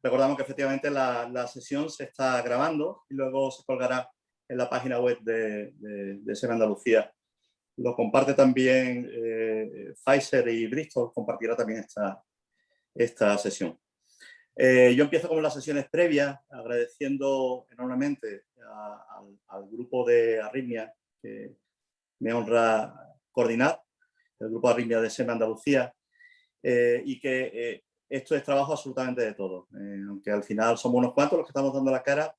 Recordamos que efectivamente la sesión se está grabando y luego se colgará en la página web de SEME Andalucía. Lo comparte también Pfizer y Bristol, compartirá también esta sesión. Yo empiezo con las sesiones previas, agradeciendo enormemente al grupo de Arritmia que me honra coordinar, el grupo de Arritmia de SEME Andalucía, y que esto es trabajo absolutamente de todos. Aunque al final somos unos cuantos los que estamos dando la cara,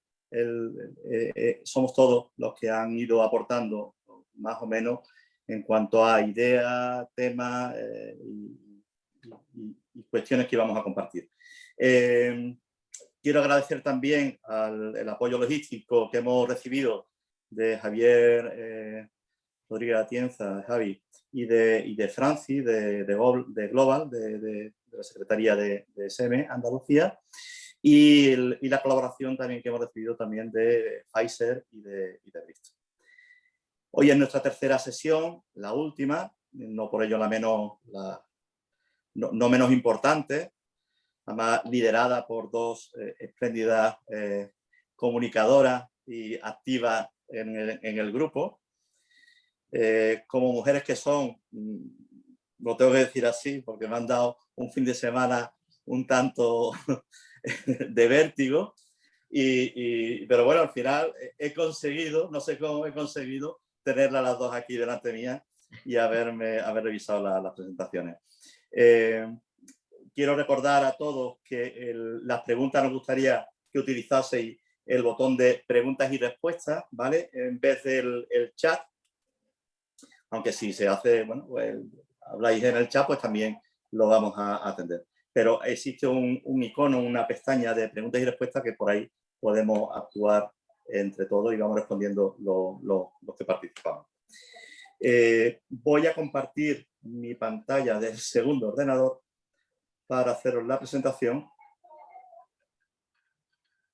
somos todos los que han ido aportando más o menos en cuanto a ideas, temas y cuestiones que vamos a compartir. Quiero agradecer también el apoyo logístico que hemos recibido de Javier Rodríguez Atienza, Javi, y de Francis, de Global, de la Secretaría de SEME Andalucía, y la colaboración también que hemos recibido también de Pfizer y de Bristol. Hoy es nuestra tercera sesión, la última, no por ello no menos importante, además liderada por dos espléndidas comunicadoras y activas en el grupo. Como mujeres que son, lo tengo que decir así, porque me han dado un fin de semana un tanto de vértigo, pero bueno, al final he conseguido, no sé cómo he conseguido, tenerlas las dos aquí delante mía y haber revisado las presentaciones. Quiero recordar a todos que las preguntas nos gustaría que utilizaseis el botón de preguntas y respuestas, ¿vale? En vez del chat. Aunque si se hace, bueno, pues habláis en el chat, pues también lo vamos a atender. Pero existe un icono, una pestaña de preguntas y respuestas que por ahí podemos actuar entre todos y vamos respondiendo los que participamos. Voy a compartir mi pantalla del segundo ordenador para haceros la presentación.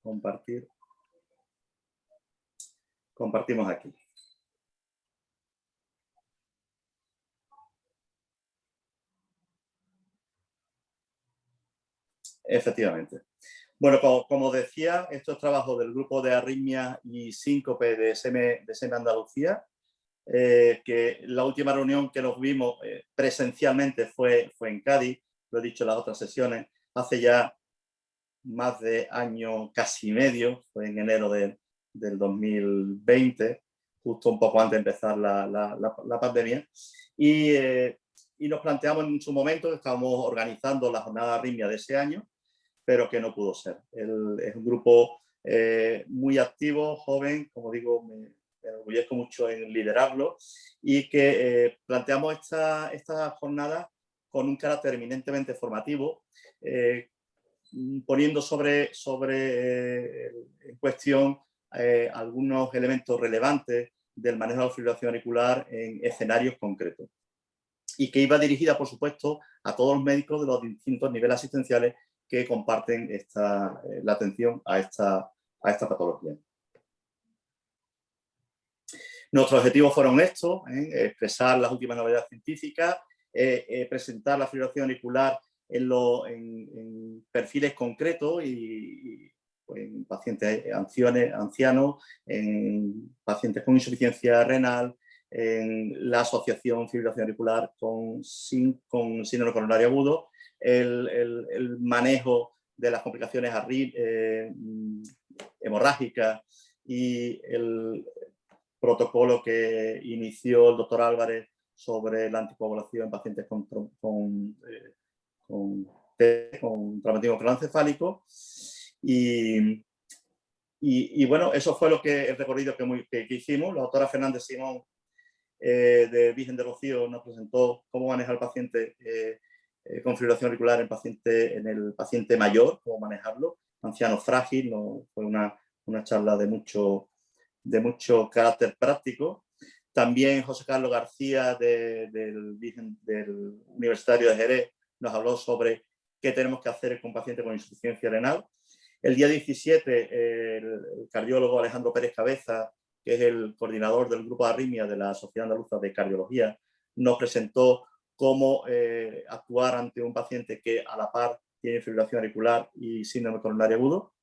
Compartir. Compartimos aquí. Efectivamente. Bueno, como decía, esto es trabajo del grupo de arritmia y síncope de SEME Andalucía, que la última reunión que nos vimos presencialmente fue en Cádiz, lo he dicho en las otras sesiones, hace ya más de año, casi medio, fue en enero del 2020, justo un poco antes de empezar la pandemia, y nos planteamos en su momento que estábamos organizando la jornada de arritmia de ese año, pero que no pudo ser. Es un grupo muy activo, joven, como digo, me enorgullezco mucho en liderarlo, y que planteamos esta jornada con un carácter eminentemente formativo, poniendo en cuestión algunos elementos relevantes del manejo de la fibrilación auricular en escenarios concretos. Y que iba dirigida, por supuesto, a todos los médicos de los distintos niveles asistenciales que comparten la atención a esta patología. Nuestros objetivos fueron estos: expresar las últimas novedades científicas, presentar la fibrilación auricular en perfiles concretos y en pacientes ancianos, en pacientes con insuficiencia renal, en la asociación fibrilación auricular con síndrome coronario agudo, el manejo de las complicaciones hemorrágicas y el protocolo que inició el doctor Álvarez sobre la anticoagulación en pacientes con traumatismo craneoencefálico. Y bueno, eso fue el recorrido que hicimos. La doctora Fernández Simón de Virgen de Rocío nos presentó cómo manejar al paciente con fibrilación auricular en el paciente mayor, cómo manejarlo, anciano frágil. No, fue una charla de mucho carácter práctico. También José Carlos García del Universitario de Jerez nos habló sobre qué tenemos que hacer con pacientes con insuficiencia renal. El día 17, el cardiólogo Alejandro Pérez Cabeza, que es el coordinador del grupo de arritmia de la Sociedad Andaluza de Cardiología, nos presentó cómo actuar ante un paciente que a la par tienen fibrilación auricular y síndrome coronario agudo.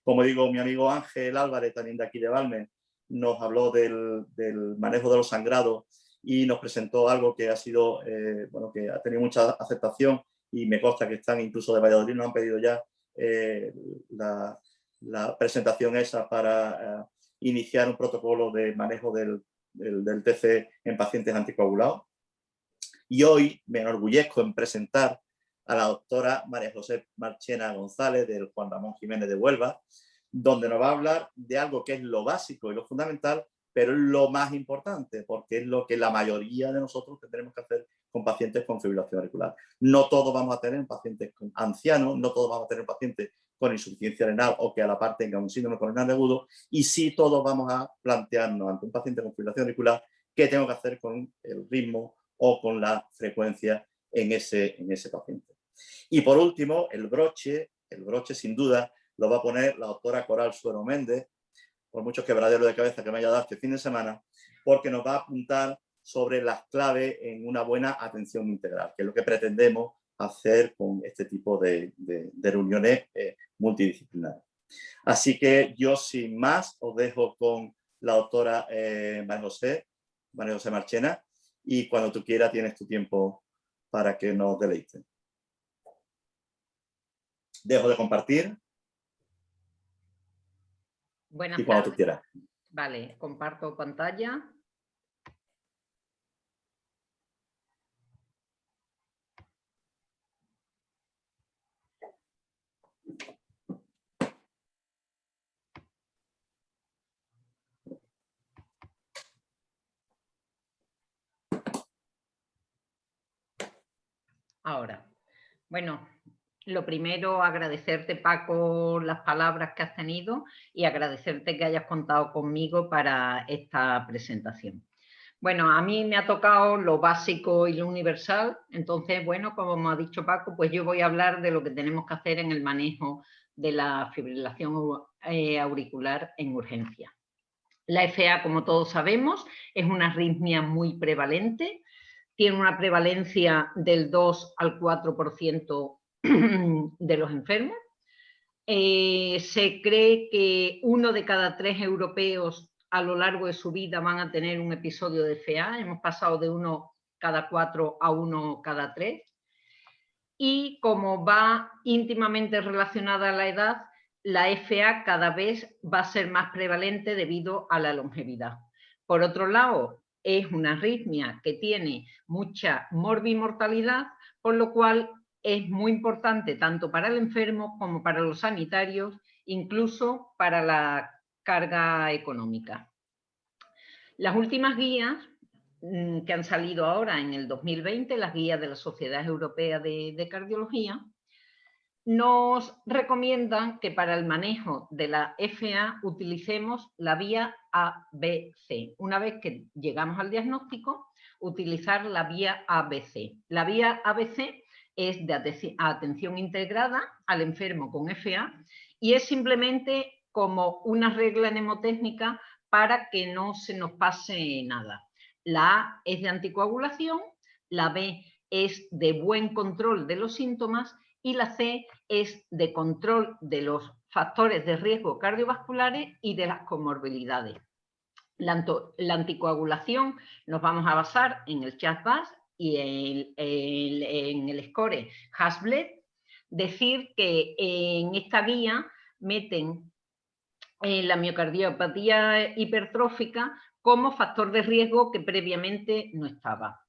Como digo, mi amigo Ángel Álvarez, también de aquí de Valme, nos habló del manejo de los sangrados y nos presentó algo que ha sido, bueno, que ha tenido mucha aceptación, y me consta que están incluso de Valladolid, nos han pedido ya la presentación esa para iniciar un protocolo de manejo del TC en pacientes anticoagulados. Y hoy me enorgullezco en presentar a la doctora María José Marchena González del Juan Ramón Jiménez de Huelva, donde nos va a hablar de algo que es lo básico y lo fundamental, pero es lo más importante, porque es lo que la mayoría de nosotros tendremos que hacer con pacientes con fibrilación auricular. No todos vamos a tener pacientes ancianos, no todos vamos a tener pacientes con insuficiencia renal o que a la par tenga un síndrome coronario agudo, y sí todos vamos a plantearnos ante un paciente con fibrilación auricular qué tengo que hacer con el ritmo o con la frecuencia en ese paciente. Y por último, el broche sin duda lo va a poner la doctora Coral Suero Méndez, por muchos quebraderos de cabeza que me haya dado este fin de semana, porque nos va a apuntar sobre las claves en una buena atención integral, que es lo que pretendemos hacer con este tipo de reuniones multidisciplinarias. Así que yo, sin más, os dejo con la doctora María José Marchena, y cuando tú quieras tienes tu tiempo para que nos deleiten. Dejo de compartir. Buenas y cuando tardes. Tú quieras. Vale, comparto pantalla. Ahora, bueno, lo primero, agradecerte, Paco, las palabras que has tenido y agradecerte que hayas contado conmigo para esta presentación. Bueno, a mí me ha tocado lo básico y lo universal, entonces, bueno, como me ha dicho Paco, pues yo voy a hablar de lo que tenemos que hacer en el manejo de la fibrilación auricular en urgencia. La FA, como todos sabemos, es una arritmia muy prevalente, tiene una prevalencia del 2 al 4% de los enfermos. Se cree que 1 de cada 3 europeos a lo largo de su vida van a tener un episodio de FA. Hemos pasado de 1 cada 4 a 1 cada 3. Y como va íntimamente relacionada a la edad, la FA cada vez va a ser más prevalente debido a la longevidad. Por otro lado, es una arritmia que tiene mucha morbimortalidad, por lo cual es muy importante tanto para el enfermo como para los sanitarios, incluso para la carga económica. Las últimas guías que han salido ahora en el 2020, las guías de la Sociedad Europea de Cardiología, nos recomiendan que para el manejo de la FA utilicemos la vía ABC. Una vez que llegamos al diagnóstico, utilizar la vía ABC. La vía ABC es de atención integrada al enfermo con FA y es simplemente como una regla mnemotécnica para que no se nos pase nada. La A es de anticoagulación, la B es de buen control de los síntomas y la C es de control de los factores de riesgo cardiovasculares y de las comorbilidades. La anticoagulación nos vamos a basar en el CHA2-VAS y en el score Hasbled. Decir que en esta guía meten la miocardiopatía hipertrófica como factor de riesgo que previamente no estaba.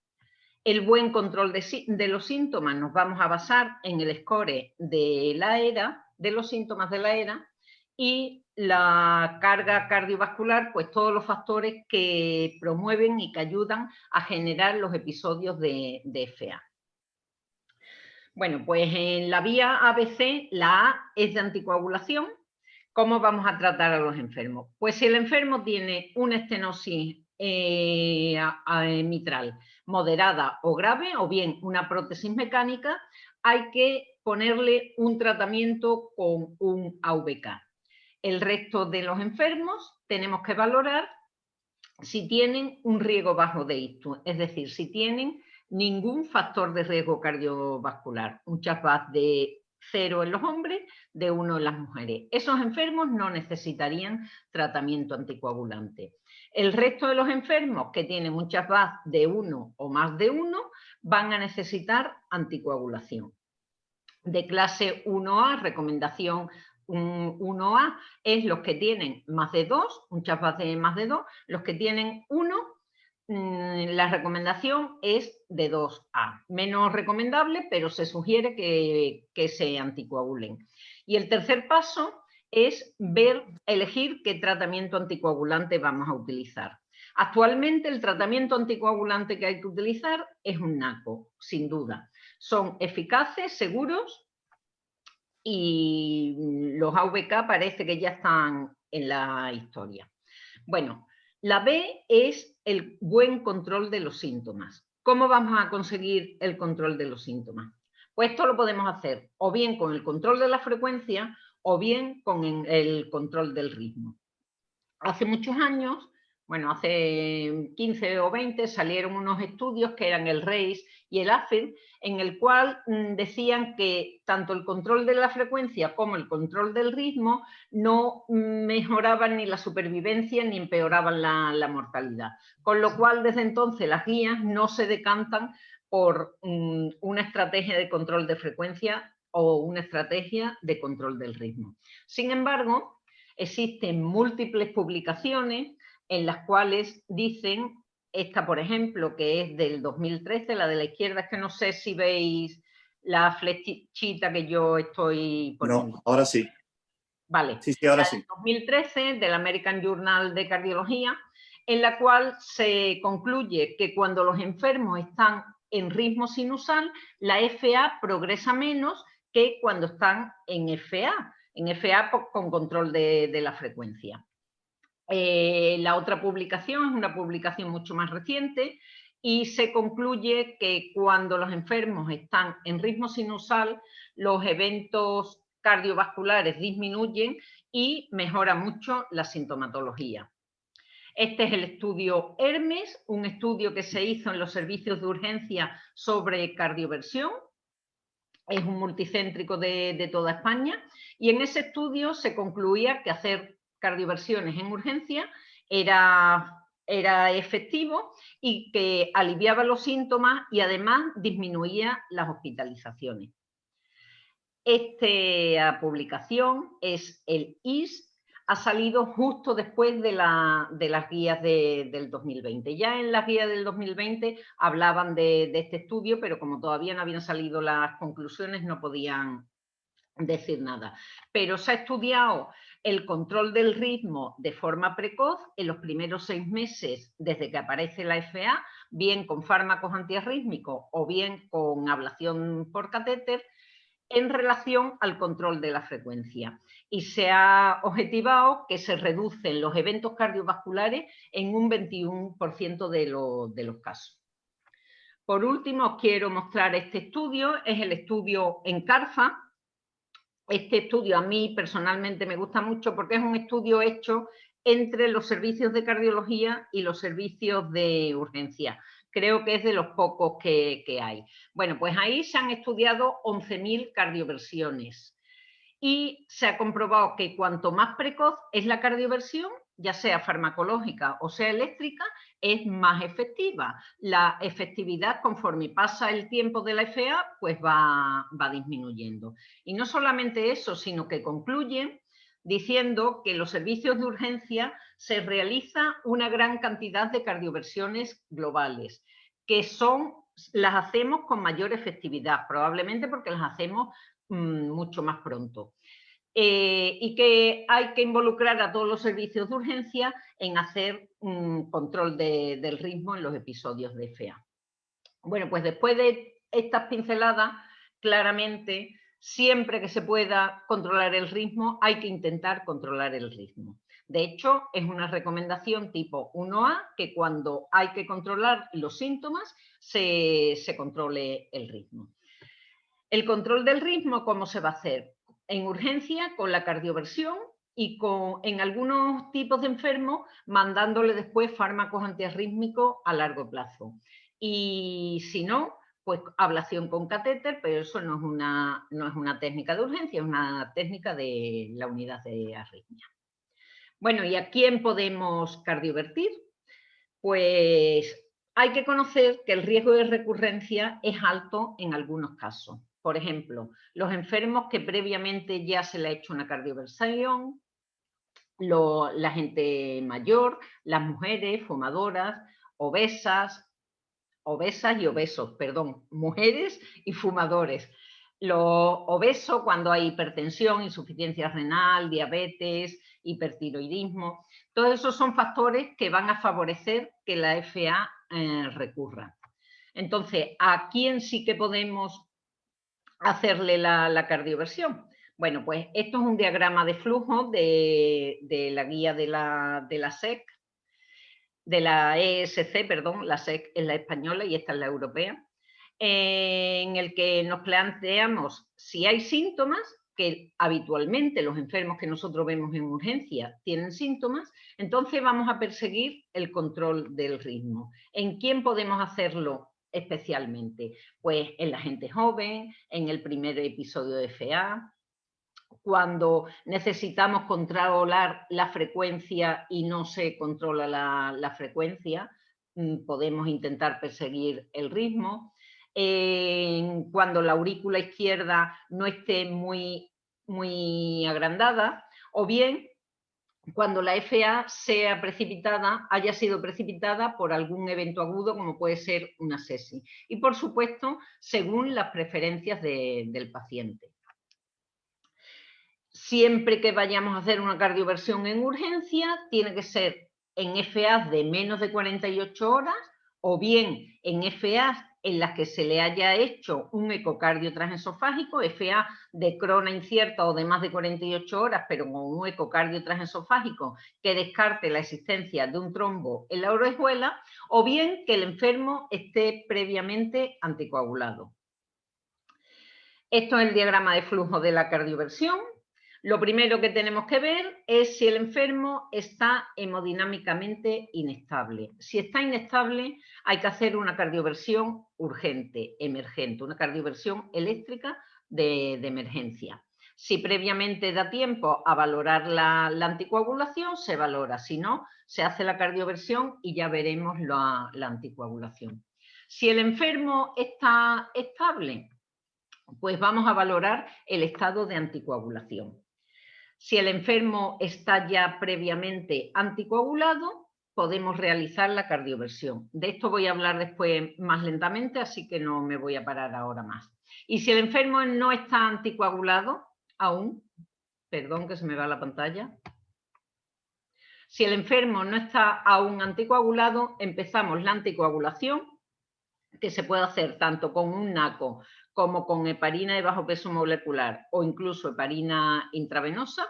El buen control de los síntomas nos vamos a basar en el score de la ERA, de los síntomas de la ERA, y la carga cardiovascular, pues todos los factores que promueven y que ayudan a generar los episodios de FA. Bueno, pues en la vía ABC, la A es de anticoagulación. ¿Cómo vamos a tratar a los enfermos? Pues si el enfermo tiene una estenosis mitral moderada o grave, o bien una prótesis mecánica, hay que ponerle un tratamiento con un AVK. El resto de los enfermos tenemos que valorar si tienen un riesgo bajo de ictus, es decir, si tienen ningún factor de riesgo cardiovascular, un CHA2-VAS de 0 en los hombres, de 1 en las mujeres. Esos enfermos no necesitarían tratamiento anticoagulante. El resto de los enfermos que tienen muchas VAS de 1 o más de 1 van a necesitar anticoagulación. De clase 1A, recomendación 1A, es los que tienen más de 2, muchas VAS de más de 2, los que tienen 1, la recomendación es de 2A. Menos recomendable, pero se sugiere que se anticoagulen. Y el tercer paso es elegir qué tratamiento anticoagulante vamos a utilizar. Actualmente el tratamiento anticoagulante que hay que utilizar es un NACO, sin duda. Son eficaces, seguros, y los AVK parece que ya están en la historia. Bueno, la B es el buen control de los síntomas. ¿Cómo vamos a conseguir el control de los síntomas? Pues esto lo podemos hacer o bien con el control de la frecuencia o bien con el control del ritmo. Hace muchos años, bueno, hace 15 o 20, salieron unos estudios que eran el RACE y el AFID, en el cual decían que tanto el control de la frecuencia como el control del ritmo no mejoraban ni la supervivencia ni empeoraban la mortalidad. Con lo cual, desde entonces, las guías no se decantan por una estrategia de control de frecuencia o una estrategia de control del ritmo. Sin embargo, existen múltiples publicaciones en las cuales dicen, esta por ejemplo, que es del 2013, la de la izquierda, es que no sé si veis la flechita que yo estoy poniendo. No, ahora sí. Vale, sí, ahora la sí. del 2013 del American Journal de Cardiología, en la cual se concluye que cuando los enfermos están en ritmo sinusal, la FA progresa menos que cuando están en FA con control de la frecuencia. La otra publicación es una publicación mucho más reciente y se concluye que cuando los enfermos están en ritmo sinusal, los eventos cardiovasculares disminuyen y mejora mucho la sintomatología. Este es el estudio HERMES, un estudio que se hizo en los servicios de urgencia sobre cardioversión. Es un multicéntrico de toda España y en ese estudio se concluía que hacer cardioversiones en urgencia era efectivo y que aliviaba los síntomas y además disminuía las hospitalizaciones. Esta publicación es el IS, ha salido justo después de las guías del 2020. Ya en las guías del 2020 hablaban de este estudio, pero como todavía no habían salido las conclusiones, no podían decir nada. Pero se ha estudiado el control del ritmo de forma precoz en los primeros 6 meses desde que aparece la FA, bien con fármacos antiarrítmicos o bien con ablación por catéter, en relación al control de la frecuencia. Y se ha objetivado que se reducen los eventos cardiovasculares en un 21% de los casos. Por último, os quiero mostrar este estudio, es el estudio ENCARFA. Este estudio a mí personalmente me gusta mucho porque es un estudio hecho entre los servicios de cardiología y los servicios de urgencia. Creo que es de los pocos que hay. Bueno, pues ahí se han estudiado 11.000 cardioversiones y se ha comprobado que cuanto más precoz es la cardioversión, ya sea farmacológica o sea eléctrica, es más efectiva. La efectividad, conforme pasa el tiempo de la FA, pues va disminuyendo. Y no solamente eso, sino que concluye diciendo que en los servicios de urgencia se realiza una gran cantidad de cardioversiones globales, que las hacemos con mayor efectividad, probablemente porque las hacemos mucho más pronto. Y que hay que involucrar a todos los servicios de urgencia en hacer control del ritmo en los episodios de FA. Bueno, pues después de estas pinceladas, claramente, siempre que se pueda controlar el ritmo, hay que intentar controlar el ritmo. De hecho, es una recomendación tipo 1A que cuando hay que controlar los síntomas, se controle el ritmo. El control del ritmo, ¿cómo se va a hacer? En urgencia, con la cardioversión y en algunos tipos de enfermos, mandándole después fármacos antiarrítmicos a largo plazo. Y si no, pues ablación con catéter, pero eso no es una técnica de urgencia, es una técnica de la unidad de arritmia. Bueno, ¿y a quién podemos cardiovertir? Pues hay que conocer que el riesgo de recurrencia es alto en algunos casos. Por ejemplo, los enfermos que previamente ya se le ha hecho una cardioversión, la gente mayor, las mujeres fumadoras, obesas y obesos, perdón, mujeres y fumadores. Los obesos cuando hay hipertensión, insuficiencia renal, diabetes, hipertiroidismo, todos esos son factores que van a favorecer que la FA recurra. Entonces, ¿a quién sí que podemos hacerle la cardioversión? Bueno, pues esto es un diagrama de flujo de la guía de la SEC, de la ESC, perdón, la SEC es la española y esta es la europea, en el que nos planteamos si hay síntomas, que habitualmente los enfermos que nosotros vemos en urgencia tienen síntomas, entonces vamos a perseguir el control del ritmo. ¿En quién podemos hacerlo especialmente? Pues en la gente joven, en el primer episodio de FA, cuando necesitamos controlar la frecuencia y no se controla la frecuencia, podemos intentar perseguir el ritmo. Cuando la aurícula izquierda no esté muy agrandada, o bien cuando la FA sea precipitada, haya sido precipitada por algún evento agudo como puede ser una sepsis. Y por supuesto, según las preferencias del paciente. Siempre que vayamos a hacer una cardioversión en urgencia, tiene que ser en FA de menos de 48 horas o bien en FA en las que se le haya hecho un ecocardio transesofágico, FA de crona incierta o de más de 48 horas, pero con un ecocardio transesofágico que descarte la existencia de un trombo en la orejuela, o bien que el enfermo esté previamente anticoagulado. Esto es el diagrama de flujo de la cardioversión. Lo primero que tenemos que ver es si el enfermo está hemodinámicamente inestable. Si está inestable, hay que hacer una cardioversión urgente, emergente, una cardioversión eléctrica de emergencia. Si previamente da tiempo a valorar la anticoagulación, se valora. Si no, se hace la cardioversión y ya veremos la anticoagulación. Si el enfermo está estable, pues vamos a valorar el estado de anticoagulación. Si el enfermo está ya previamente anticoagulado, podemos realizar la cardioversión. De esto voy a hablar después más lentamente, así que no me voy a parar ahora más. Y si el enfermo no está anticoagulado aún, perdón que se me va la pantalla. Si el enfermo no está aún anticoagulado, empezamos la anticoagulación, que se puede hacer tanto con un NACO como con heparina de bajo peso molecular o incluso heparina intravenosa,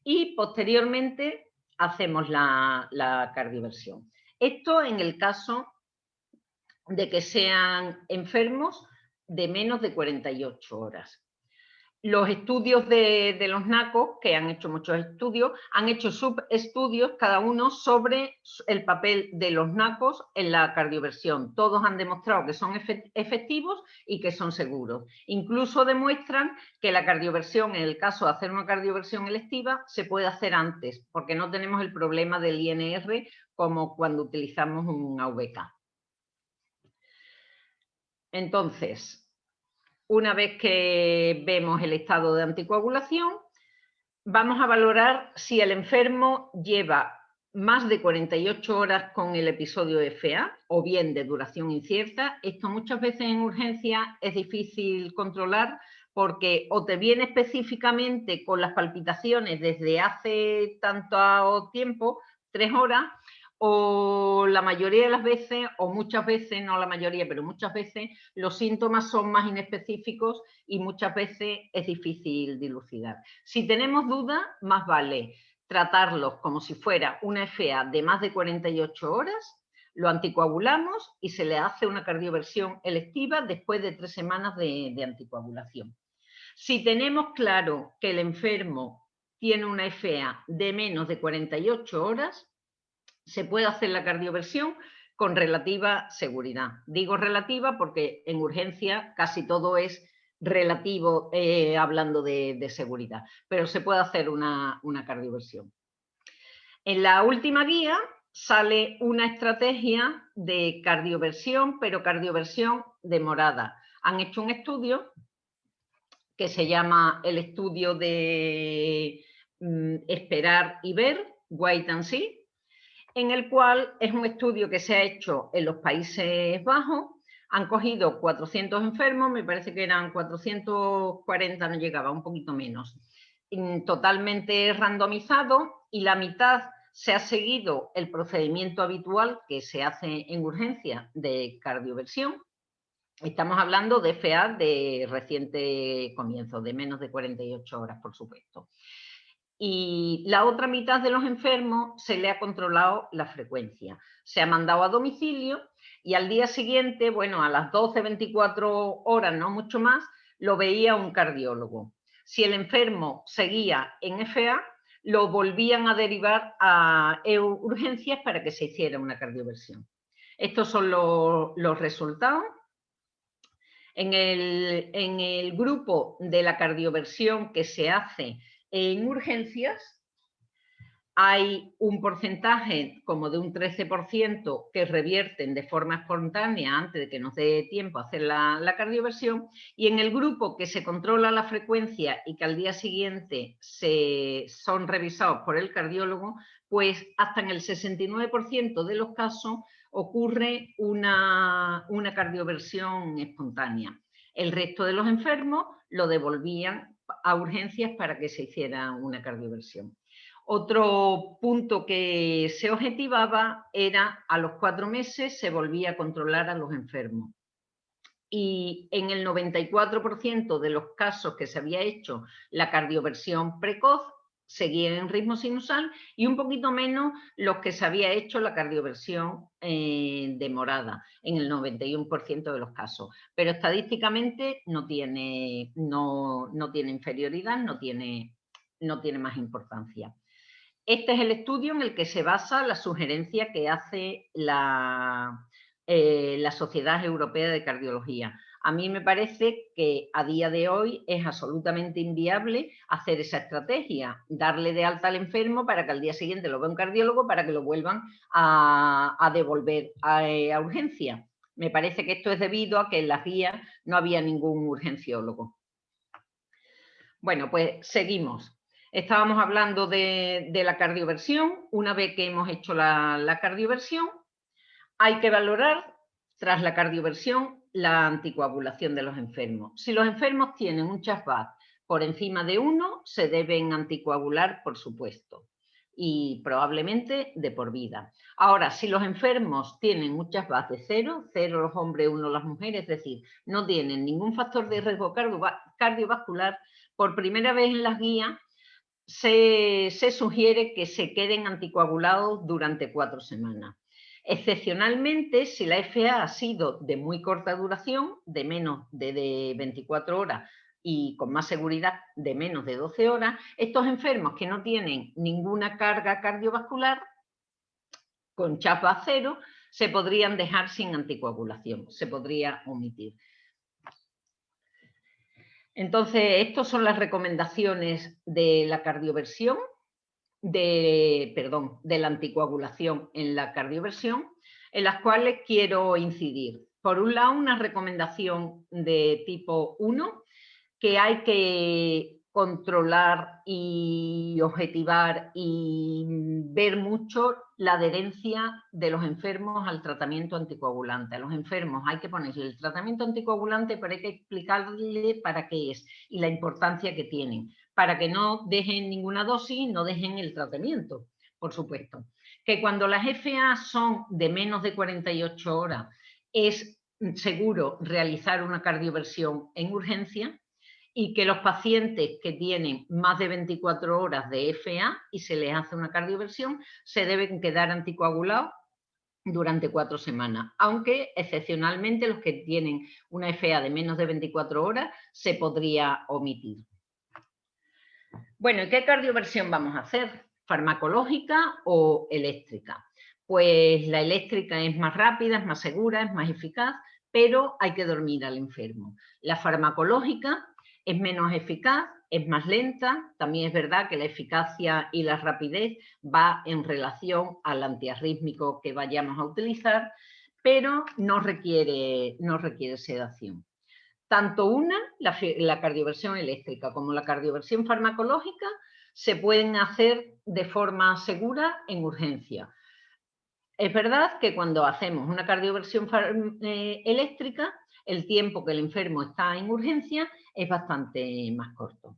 y posteriormente hacemos la cardioversión. Esto en el caso de que sean enfermos de menos de 48 horas. Los estudios de los NACO, que han hecho muchos estudios, han hecho subestudios cada uno sobre el papel de los NACOs en la cardioversión. Todos han demostrado que son efectivos y que son seguros. Incluso demuestran que la cardioversión, en el caso de hacer una cardioversión electiva, se puede hacer antes, porque no tenemos el problema del INR como cuando utilizamos un AVK. Entonces, una vez que vemos el estado de anticoagulación, vamos a valorar si el enfermo lleva más de 48 horas con el episodio de FA o bien de duración incierta. Esto muchas veces en urgencia es difícil controlar porque o te viene específicamente con las palpitaciones desde hace tanto tiempo, 3 horas, o la mayoría de las veces, o muchas veces, no la mayoría, pero muchas veces, los síntomas son más inespecíficos y muchas veces es difícil dilucidar. Si tenemos dudas, más vale tratarlos como si fuera una FA de más de 48 horas, lo anticoagulamos y se le hace una cardioversión electiva después de 3 semanas de anticoagulación. Si tenemos claro que el enfermo tiene una FA de menos de 48 horas, se puede hacer la cardioversión con relativa seguridad. Digo relativa porque en urgencia casi todo es relativo hablando de seguridad, pero se puede hacer una cardioversión. En la última guía sale una estrategia de cardioversión, pero cardioversión demorada. Han hecho un estudio que se llama el estudio de esperar y ver, Wait and See, en el cual es un estudio que se ha hecho en los Países Bajos. Han cogido 400 enfermos, me parece que eran 440, no llegaba, un poquito menos, totalmente randomizado, y la mitad se ha seguido el procedimiento habitual que se hace en urgencia de cardioversión. Estamos hablando de FA de reciente comienzo, de menos de 48 horas, por supuesto. Y la otra mitad de los enfermos se le ha controlado la frecuencia. Se ha mandado a domicilio y al día siguiente, bueno, a las 12, 24 horas, no mucho más, lo veía un cardiólogo. Si el enfermo seguía en FA, lo volvían a derivar a urgencias para que se hiciera una cardioversión. Estos son los resultados. En el grupo de la cardioversión que se hace en urgencias, hay un porcentaje como de un 13% que revierten de forma espontánea antes de que nos dé tiempo a hacer la cardioversión, y en el grupo que se controla la frecuencia y que al día siguiente son revisados por el cardiólogo, pues hasta en el 69% de los casos ocurre una cardioversión espontánea. El resto de los enfermos lo devolvían a urgencias para que se hiciera una cardioversión. Otro punto que se objetivaba era a los 4 meses se volvía a controlar a los enfermos. Y en el 94% de los casos que se había hecho la cardioversión precoz, seguían en ritmo sinusal, y un poquito menos los que se había hecho la cardioversión demorada, en el 91% de los casos. Pero estadísticamente no tiene inferioridad, no tiene más importancia. Este es el estudio en el que se basa la sugerencia que hace la Sociedad Europea de Cardiología. A mí me parece que a día de hoy es absolutamente inviable hacer esa estrategia, darle de alta al enfermo para que al día siguiente lo vea un cardiólogo para que lo vuelvan a devolver a urgencia. Me parece que esto es debido a que en las guías no había ningún urgenciólogo. Bueno, pues seguimos. Estábamos hablando de la cardioversión. Una vez que hemos hecho la cardioversión, hay que valorar, tras la cardioversión, la anticoagulación de los enfermos. Si los enfermos tienen un CHAS-BAD por encima de 1, se deben anticoagular, por supuesto, y probablemente de por vida. Ahora, si los enfermos tienen un CHAS-BAD de 0 los hombres, 1 las mujeres, es decir, no tienen ningún factor de riesgo cardiovascular, por primera vez en las guías se sugiere que se queden anticoagulados durante 4 semanas. Excepcionalmente, si la FA ha sido de muy corta duración, de menos de 24 horas y con más seguridad de menos de 12 horas, estos enfermos que no tienen ninguna carga cardiovascular, con CHAS-BAD 0, se podrían dejar sin anticoagulación, se podría omitir. Entonces, estas son las recomendaciones de la cardioversión, de la anticoagulación en la cardioversión, en las cuales quiero incidir. Por un lado, una recomendación de tipo 1, que hay que controlar y objetivar y ver mucho la adherencia de los enfermos al tratamiento anticoagulante. A los enfermos hay que ponerle el tratamiento anticoagulante, pero hay que explicarle para qué es y la importancia que tienen, para que no dejen ninguna dosis, no dejen el tratamiento, por supuesto. Que cuando las FA son de menos de 48 horas, es seguro realizar una cardioversión en urgencia, y que los pacientes que tienen más de 24 horas de FA y se les hace una cardioversión se deben quedar anticoagulados durante 4 semanas, aunque excepcionalmente los que tienen una FA de menos de 24 horas se podría omitir. Bueno, ¿y qué cardioversión vamos a hacer? ¿Farmacológica o eléctrica? pues la eléctrica es más rápida, es más segura, es más eficaz, pero hay que dormir al enfermo. La farmacológica es menos eficaz, es más lenta. También es verdad que la eficacia y la rapidez va en relación al antiarrítmico que vayamos a utilizar, pero no requiere sedación. Tanto la cardioversión eléctrica, como la cardioversión farmacológica se pueden hacer de forma segura en urgencia. Es verdad que cuando hacemos una cardioversión eléctrica, el tiempo que el enfermo está en urgencia es bastante más corto.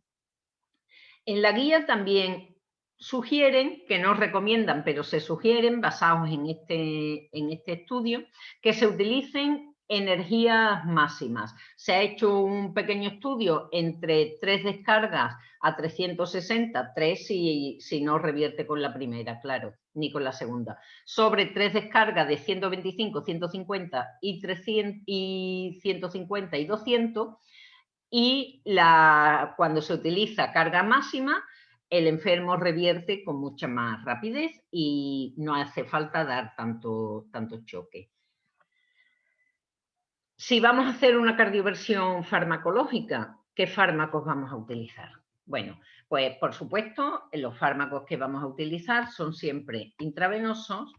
En la guía también sugieren, que no recomiendan, pero se sugieren, basados en este estudio, que se utilicen energías máximas. Se ha hecho un pequeño estudio entre 3 descargas a 360, 3 si no revierte con la primera, claro, ni con la segunda, sobre 3 descargas de 125, 150 y 300 y 150 y 200, y cuando se utiliza carga máxima, el enfermo revierte con mucha más rapidez y no hace falta dar tanto choque. Si vamos a hacer una cardioversión farmacológica, ¿qué fármacos vamos a utilizar? Bueno, pues por supuesto, los fármacos que vamos a utilizar son siempre intravenosos.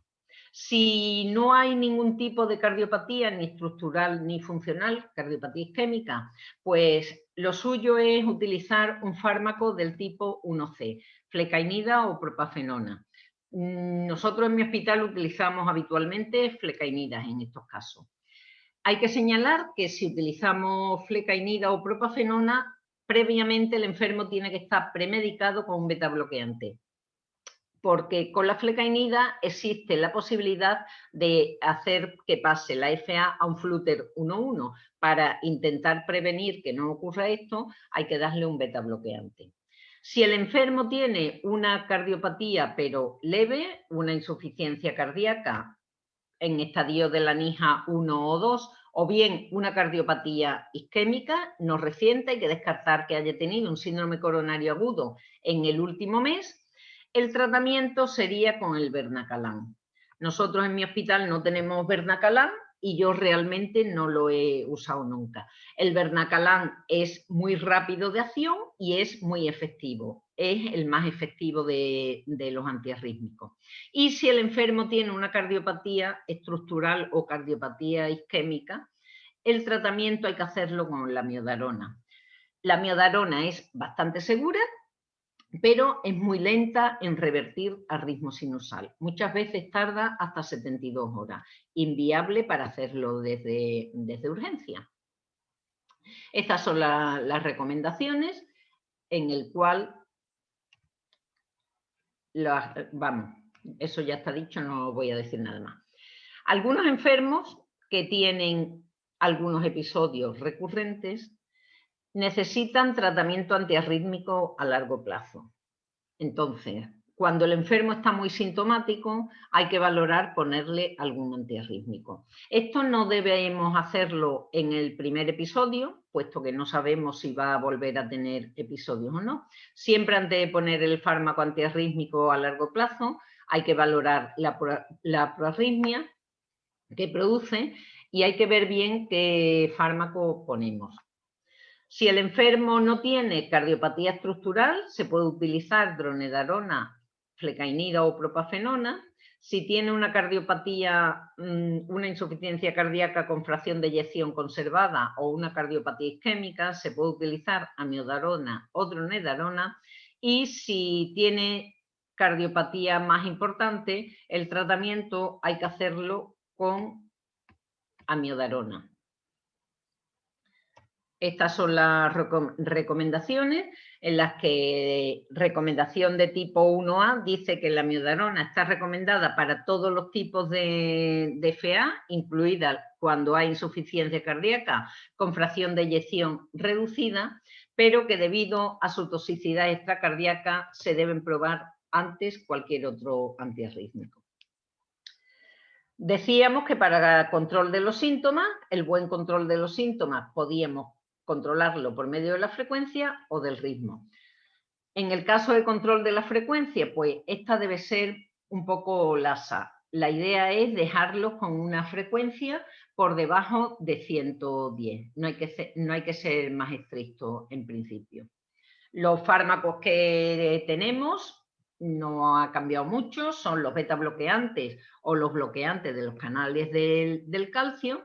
Si no hay ningún tipo de cardiopatía, ni estructural ni funcional, cardiopatía isquémica, pues lo suyo es utilizar un fármaco del tipo 1C, flecainida o propafenona. Nosotros en mi hospital utilizamos habitualmente flecainidas en estos casos. Hay que señalar que si utilizamos flecainida o propafenona, previamente el enfermo tiene que estar premedicado con un beta bloqueante, porque con la flecainida existe la posibilidad de hacer que pase la FA a un flúter 1,1. Para intentar prevenir que no ocurra esto, hay que darle un beta bloqueante. Si el enfermo tiene una cardiopatía pero leve, una insuficiencia cardíaca en estadio de la NIJA 1 o 2, o bien una cardiopatía isquémica no reciente, hay que descartar que haya tenido un síndrome coronario agudo en el último mes, el tratamiento sería con el Bernacalam. Nosotros en mi hospital no tenemos Bernacalam y yo realmente no lo he usado nunca. El Bernacalam es muy rápido de acción y es muy efectivo. Es el más efectivo de los antiarrítmicos. Y si el enfermo tiene una cardiopatía estructural o cardiopatía isquémica, el tratamiento hay que hacerlo con la miodarona. La miodarona es bastante segura, pero es muy lenta en revertir al ritmo sinusal. Muchas veces tarda hasta 72 horas. Inviable para hacerlo desde urgencia. Estas son las recomendaciones en el cual, vamos, eso ya está dicho, no voy a decir nada más. Algunos enfermos que tienen algunos episodios recurrentes necesitan tratamiento antiarrítmico a largo plazo. Entonces, cuando el enfermo está muy sintomático, hay que valorar ponerle algún antiarrítmico. Esto no debemos hacerlo en el primer episodio, puesto que no sabemos si va a volver a tener episodios o no. Siempre antes de poner el fármaco antiarrítmico a largo plazo, hay que valorar la proarritmia que produce y hay que ver bien qué fármaco ponemos. Si el enfermo no tiene cardiopatía estructural, se puede utilizar dronedarona, flecainida o propafenona. Si tiene una cardiopatía, una insuficiencia cardíaca con fracción de eyección conservada o una cardiopatía isquémica, se puede utilizar amiodarona o dronedarona. Y si tiene cardiopatía más importante, el tratamiento hay que hacerlo con amiodarona. Estas son las recomendaciones, en las que recomendación de tipo 1A dice que la amiodarona está recomendada para todos los tipos de FA, incluida cuando hay insuficiencia cardíaca con fracción de eyección reducida, pero que debido a su toxicidad extracardíaca se deben probar antes cualquier otro antiarrítmico. Decíamos que para control de los síntomas, el buen control de los síntomas podíamos controlarlo por medio de la frecuencia o del ritmo. En el caso de control de la frecuencia, pues esta debe ser un poco lasa. la idea es dejarlos con una frecuencia por debajo de 110. No hay que ser más estricto en principio. Los fármacos que tenemos no ha cambiado mucho, son los beta bloqueantes o los bloqueantes de los canales del calcio.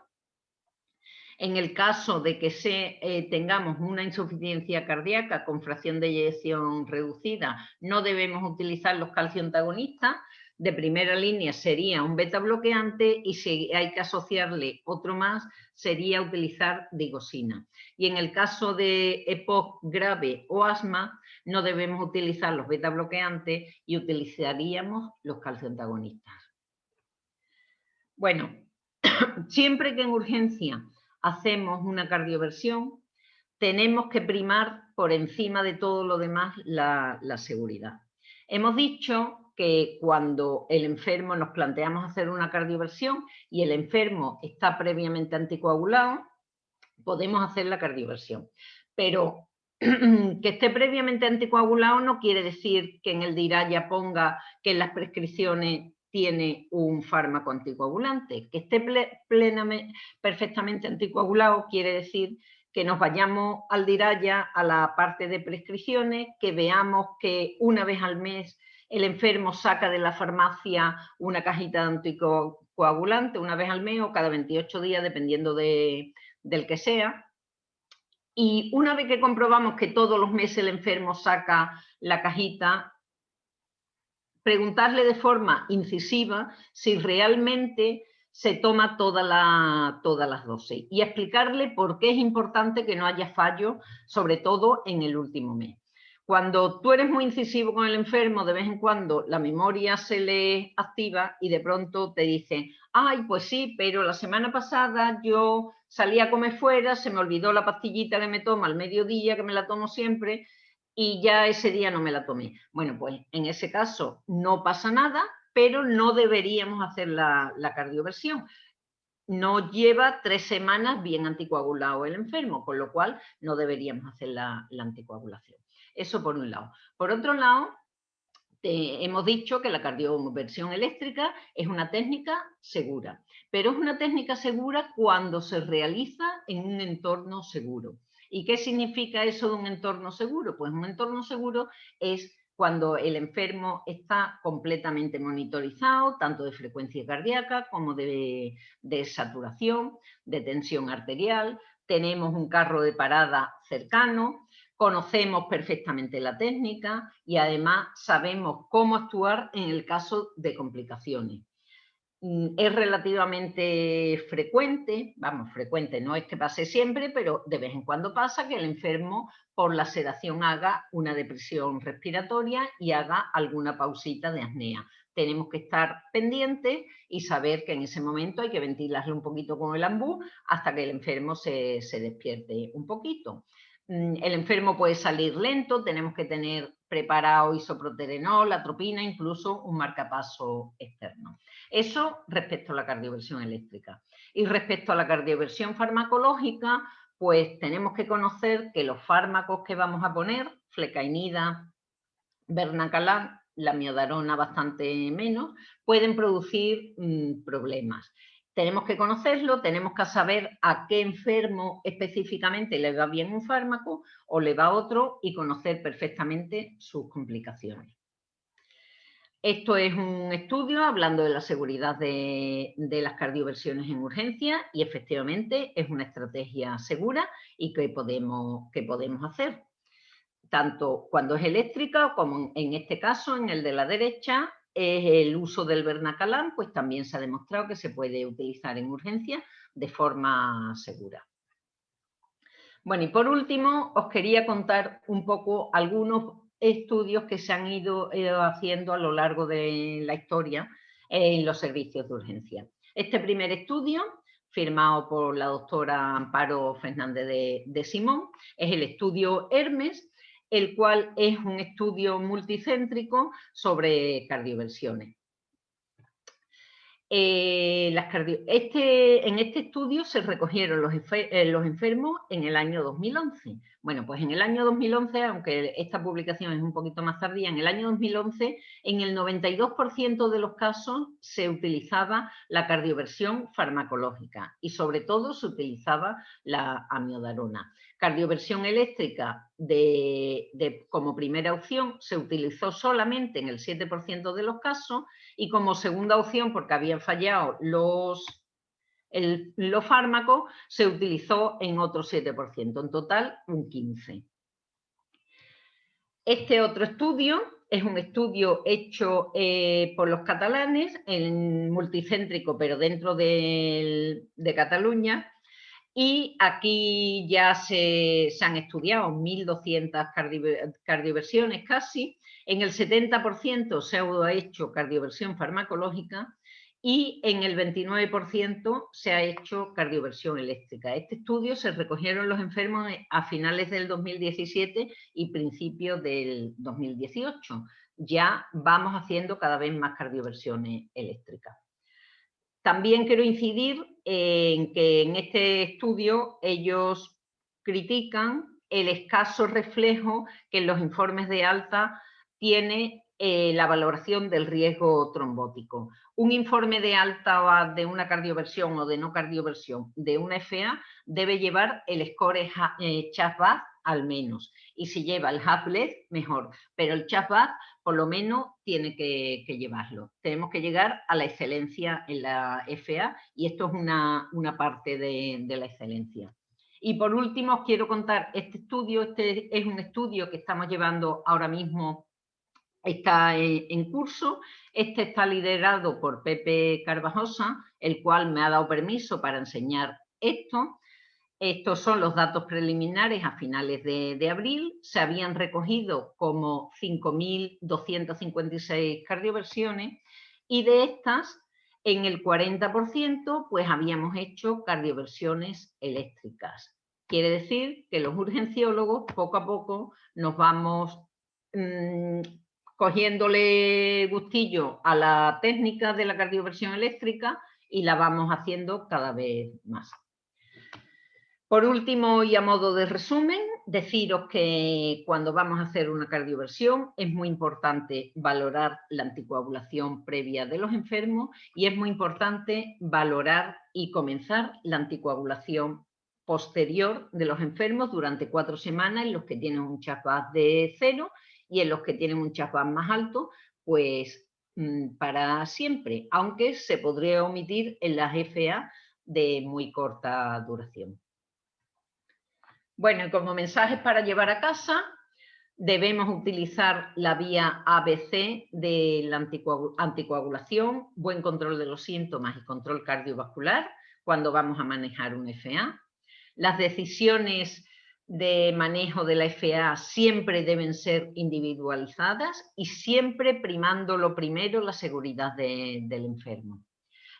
En el caso de que tengamos una insuficiencia cardíaca con fracción de eyección reducida, no debemos utilizar los calcioantagonistas. De primera línea sería un beta bloqueante y si hay que asociarle otro más sería utilizar digoxina. Y en el caso de EPOC grave o asma no debemos utilizar los beta bloqueantes y utilizaríamos los calcioantagonistas. Bueno, siempre que en urgencia hacemos una cardioversión, tenemos que primar por encima de todo lo demás la seguridad. Hemos dicho que cuando el enfermo nos planteamos hacer una cardioversión y el enfermo está previamente anticoagulado, podemos hacer la cardioversión. Pero que esté previamente anticoagulado no quiere decir que en el DIRAYA ponga que en las prescripciones tiene un fármaco anticoagulante. Que esté perfectamente anticoagulado quiere decir que nos vayamos al DIRAYA, a la parte de prescripciones, que veamos que una vez al mes el enfermo saca de la farmacia una cajita de anticoagulante, una vez al mes o cada 28 días, dependiendo del que sea. Y una vez que comprobamos que todos los meses el enfermo saca la cajita, preguntarle de forma incisiva si realmente se toma todas las dosis y explicarle por qué es importante que no haya fallo, sobre todo en el último mes. Cuando tú eres muy incisivo con el enfermo, de vez en cuando la memoria se le activa y de pronto te dice, ay, pues sí, pero la semana pasada yo salí a comer fuera, se me olvidó la pastillita que me tomo al mediodía, que me la tomo siempre, y ya ese día no me la tomé. Bueno, pues en ese caso no pasa nada, pero no deberíamos hacer la cardioversión. No lleva 3 semanas bien anticoagulado el enfermo, con lo cual no deberíamos hacer la anticoagulación. Eso por un lado. Por otro lado, hemos dicho que la cardioversión eléctrica es una técnica segura, pero es una técnica segura cuando se realiza en un entorno seguro. ¿Y qué significa eso de un entorno seguro? Pues un entorno seguro es cuando el enfermo está completamente monitorizado, tanto de frecuencia cardíaca como de saturación, de tensión arterial, tenemos un carro de parada cercano, conocemos perfectamente la técnica y además sabemos cómo actuar en el caso de complicaciones. Es relativamente frecuente, vamos, frecuente, no es que pase siempre, pero de vez en cuando pasa que el enfermo por la sedación haga una depresión respiratoria y haga alguna pausita de apnea. Tenemos que estar pendientes y saber que en ese momento hay que ventilarle un poquito con el ambú hasta que el enfermo se despierte un poquito. El enfermo puede salir lento, tenemos que tener preparado isoproterenol, atropina, incluso un marcapaso externo. Eso respecto a la cardioversión eléctrica. Y respecto a la cardioversión farmacológica, pues tenemos que conocer que los fármacos que vamos a poner, flecainida, Bernacalam, la miodarona bastante menos, pueden producir problemas. Tenemos que conocerlo, tenemos que saber a qué enfermo específicamente le va bien un fármaco o le va otro y conocer perfectamente sus complicaciones. Esto es un estudio hablando de la seguridad de las cardioversiones en urgencia y efectivamente es una estrategia segura y que podemos hacer. Tanto cuando es eléctrica como en este caso, en el de la derecha, es el uso del Bernacalam, pues también se ha demostrado que se puede utilizar en urgencia de forma segura. Bueno, y por último, os quería contar un poco algunos estudios que se han ido haciendo a lo largo de la historia en los servicios de urgencia. Este primer estudio, firmado por la doctora Amparo Fernández de Simón, es el estudio Hermes, el cual es un estudio multicéntrico sobre cardioversiones. en este estudio se recogieron los enfermos en el año 2011. Bueno, pues en el año 2011, aunque esta publicación es un poquito más tardía, en el año 2011, en el 92% de los casos se utilizaba la cardioversión farmacológica y sobre todo se utilizaba la amiodarona. Cardioversión eléctrica como primera opción se utilizó solamente en el 7% de los casos y como segunda opción, porque habían fallado los fármacos, se utilizó en otro 7%, en total un 15%. Este otro estudio es un estudio hecho por los catalanes, en multicéntrico, pero dentro de Cataluña. Y aquí ya se han estudiado 1.200 cardioversiones casi. En el 70% se ha hecho cardioversión farmacológica y en el 29% se ha hecho cardioversión eléctrica. Este estudio se recogieron los enfermos a finales del 2017 y principios del 2018. Ya vamos haciendo cada vez más cardioversiones eléctricas. También quiero incidir en que en este estudio ellos critican el escaso reflejo que en los informes de alta tiene la valoración del riesgo trombótico. Un informe de alta de una cardioversión o de no cardioversión de una FA debe llevar el score CHA2DS2 al menos, y si lleva el HAF-LED mejor, pero el CHA2DS2 por lo menos tiene que llevarlo. Tenemos que llegar a la excelencia en la FA y esto es una parte de la excelencia. Y por último os quiero contar este estudio. Este es un estudio que estamos llevando ahora mismo, está en curso. Este está liderado por Pepe Carvajosa, el cual me ha dado permiso para enseñar esto. Estos son los datos preliminares a finales de abril. Se habían recogido como 5.256 cardioversiones y de estas, en el 40%, pues habíamos hecho cardioversiones eléctricas. Quiere decir que los urgenciólogos poco a poco nos vamos cogiéndole gustillo a la técnica de la cardioversión eléctrica y la vamos haciendo cada vez más. Por último, y a modo de resumen, deciros que cuando vamos a hacer una cardioversión es muy importante valorar la anticoagulación previa de los enfermos y es muy importante valorar y comenzar la anticoagulación posterior de los enfermos durante 4 semanas en los que tienen un CHA2DS2 de 0 y en los que tienen un CHA2DS2 más alto, pues para siempre, aunque se podría omitir en las FA de muy corta duración. Bueno, y como mensajes para llevar a casa, debemos utilizar la vía ABC de la anticoagulación, buen control de los síntomas y control cardiovascular cuando vamos a manejar un FA. Las decisiones de manejo de la FA siempre deben ser individualizadas y siempre primando lo primero la seguridad del enfermo.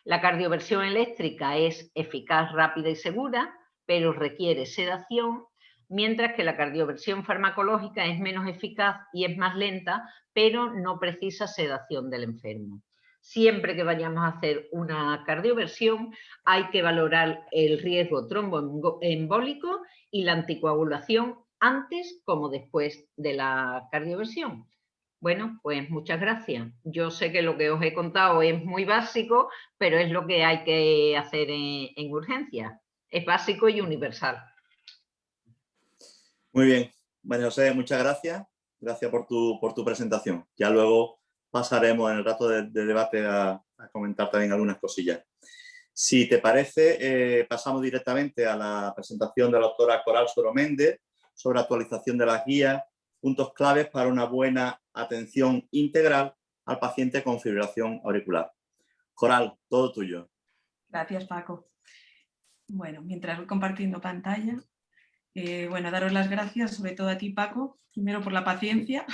La cardioversión eléctrica es eficaz, rápida y segura, pero requiere sedación, mientras que la cardioversión farmacológica es menos eficaz y es más lenta, pero no precisa sedación del enfermo. Siempre que vayamos a hacer una cardioversión hay que valorar el riesgo tromboembólico y la anticoagulación antes como después de la cardioversión. Bueno, pues muchas gracias. Yo sé que lo que os he contado es muy básico, pero es lo que hay que hacer en urgencia. Es básico y universal. Muy bien. María José, muchas gracias. Gracias por tu presentación. Ya luego pasaremos en el rato de debate a comentar también algunas cosillas. Si te parece, pasamos directamente a la presentación de la doctora Coral Soro Méndez sobre actualización de las guías, puntos claves para una buena atención integral al paciente con fibrilación auricular. Coral, todo tuyo. Gracias, Paco. Bueno, mientras voy compartiendo pantalla, bueno, daros las gracias sobre todo a ti, Paco, primero por la paciencia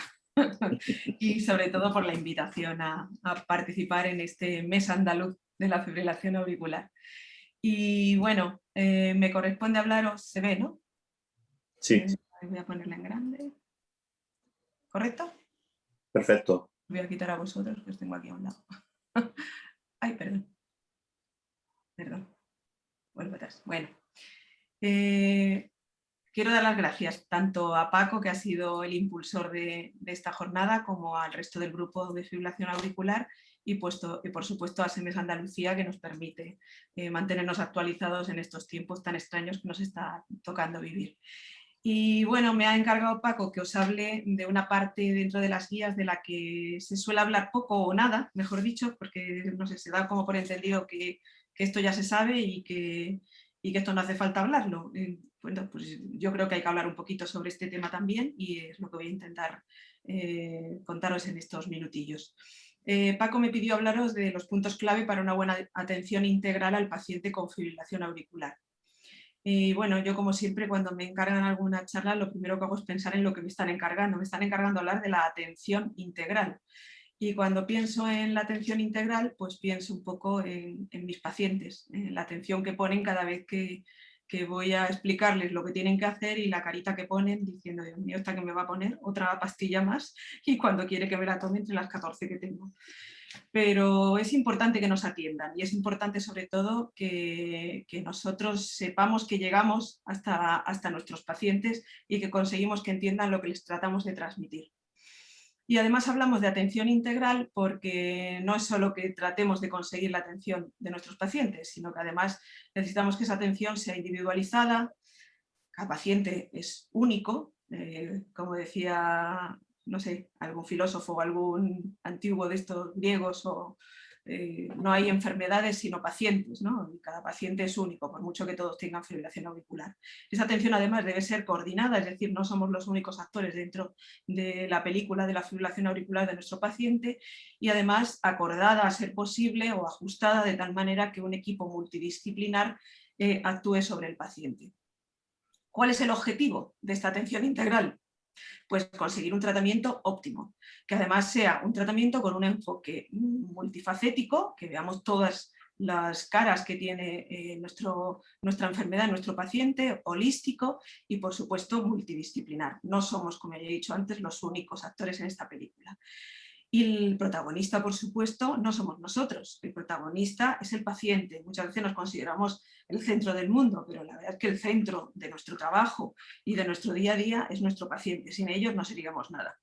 y sobre todo por la invitación a participar en este mes andaluz de la fibrilación auricular. Y bueno, me corresponde hablaros, se ve, ¿no? Sí. Voy a ponerla en grande. ¿Correcto? Perfecto. Voy a quitar a vosotros, que os tengo aquí a un lado. Ay, perdón. Perdón. Vuelvo atrás. Bueno. Quiero dar las gracias tanto a Paco, que ha sido el impulsor de esta jornada, como al resto del grupo de fibrilación auricular y por supuesto a SEMES Andalucía, que nos permite mantenernos actualizados en estos tiempos tan extraños que nos está tocando vivir. Y bueno, me ha encargado Paco que os hable de una parte dentro de las guías de la que se suele hablar poco o nada, mejor dicho, porque no sé, se da como por entendido que esto ya se sabe y que esto no hace falta hablarlo. Bueno, pues yo creo que hay que hablar un poquito sobre este tema también y es lo que voy a intentar contaros en estos minutillos. Paco me pidió hablaros de los puntos clave para una buena atención integral al paciente con fibrilación auricular. Y bueno, yo como siempre cuando me encargan alguna charla lo primero que hago es pensar en lo que me están encargando. Me están encargando hablar de la atención integral. Y cuando pienso en la atención integral, pues pienso un poco en mis pacientes, en la atención que ponen cada vez que voy a explicarles lo que tienen que hacer y la carita que ponen diciendo, Dios mío, esta que me va a poner otra pastilla más y cuando quiere que me la tome entre las 14 que tengo. Pero es importante que nos atiendan y es importante sobre todo que nosotros sepamos que llegamos hasta nuestros pacientes y que conseguimos que entiendan lo que les tratamos de transmitir. Y además hablamos de atención integral porque no es solo que tratemos de conseguir la atención de nuestros pacientes, sino que además necesitamos que esa atención sea individualizada, cada paciente es único, como decía, no sé, algún filósofo o algún antiguo de estos griegos, no hay enfermedades sino pacientes, ¿no? Y cada paciente es único, por mucho que todos tengan fibrilación auricular. Esa atención además debe ser coordinada, es decir, no somos los únicos actores dentro de la película de la fibrilación auricular de nuestro paciente y además acordada a ser posible o ajustada de tal manera que un equipo multidisciplinar actúe sobre el paciente. ¿Cuál es el objetivo de esta atención integral? Pues conseguir un tratamiento óptimo, que además sea un tratamiento con un enfoque multifacético, que veamos todas las caras que tiene nuestra enfermedad, nuestro paciente, holístico y por supuesto multidisciplinar. No somos, como ya he dicho antes, los únicos actores en esta película. Y el protagonista, por supuesto, no somos nosotros, el protagonista es el paciente. Muchas veces nos consideramos el centro del mundo, pero la verdad es que el centro de nuestro trabajo y de nuestro día a día es nuestro paciente. Sin ellos no seríamos nada.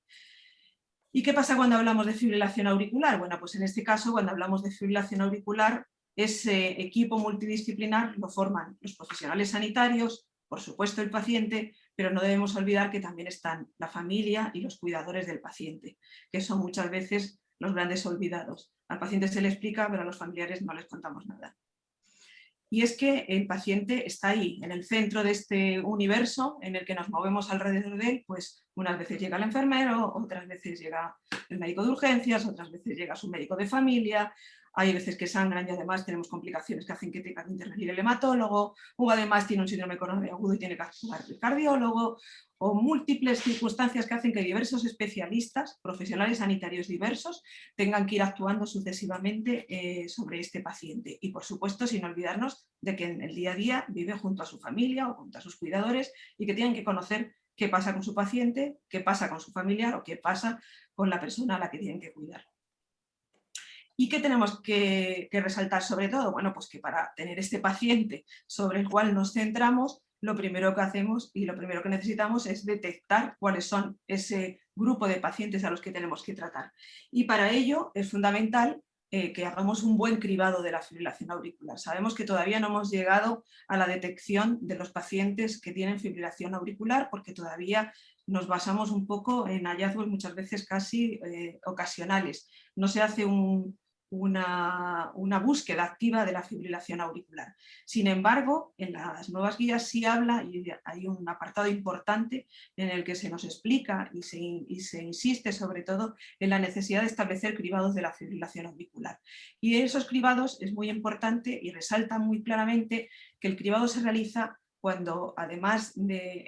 ¿Y qué pasa cuando hablamos de fibrilación auricular? Bueno, pues en este caso, cuando hablamos de fibrilación auricular, ese equipo multidisciplinar lo forman los profesionales sanitarios, por supuesto el paciente, pero no debemos olvidar que también están la familia y los cuidadores del paciente, que son muchas veces los grandes olvidados. Al paciente se le explica, pero a los familiares no les contamos nada. Y es que el paciente está ahí, en el centro de este universo en el que nos movemos alrededor de él, pues unas veces llega el enfermero, otras veces llega el médico de urgencias, otras veces llega su médico de familia, hay veces que sangran y además tenemos complicaciones que hacen que tenga que intervenir el hematólogo, o además tiene un síndrome coronario agudo y tiene que actuar el cardiólogo, o múltiples circunstancias que hacen que diversos especialistas, profesionales sanitarios diversos, tengan que ir actuando sucesivamente sobre este paciente. Y por supuesto, sin olvidarnos de que en el día a día vive junto a su familia o junto a sus cuidadores y que tienen que conocer qué pasa con su paciente, qué pasa con su familiar o qué pasa con la persona a la que tienen que cuidar. ¿Y qué tenemos que resaltar sobre todo? Bueno, pues que para tener este paciente sobre el cual nos centramos, lo primero que hacemos y lo primero que necesitamos es detectar cuáles son ese grupo de pacientes a los que tenemos que tratar. Y para ello es fundamental que hagamos un buen cribado de la fibrilación auricular. Sabemos que todavía no hemos llegado a la detección de los pacientes que tienen fibrilación auricular porque todavía nos basamos un poco en hallazgos muchas veces casi ocasionales. No se hace una búsqueda activa de la fibrilación auricular. Sin embargo, en las nuevas guías sí habla y hay un apartado importante en el que se nos explica y se insiste sobre todo en la necesidad de establecer cribados de la fibrilación auricular. Y en esos cribados es muy importante y resalta muy claramente que el cribado se realiza cuando además de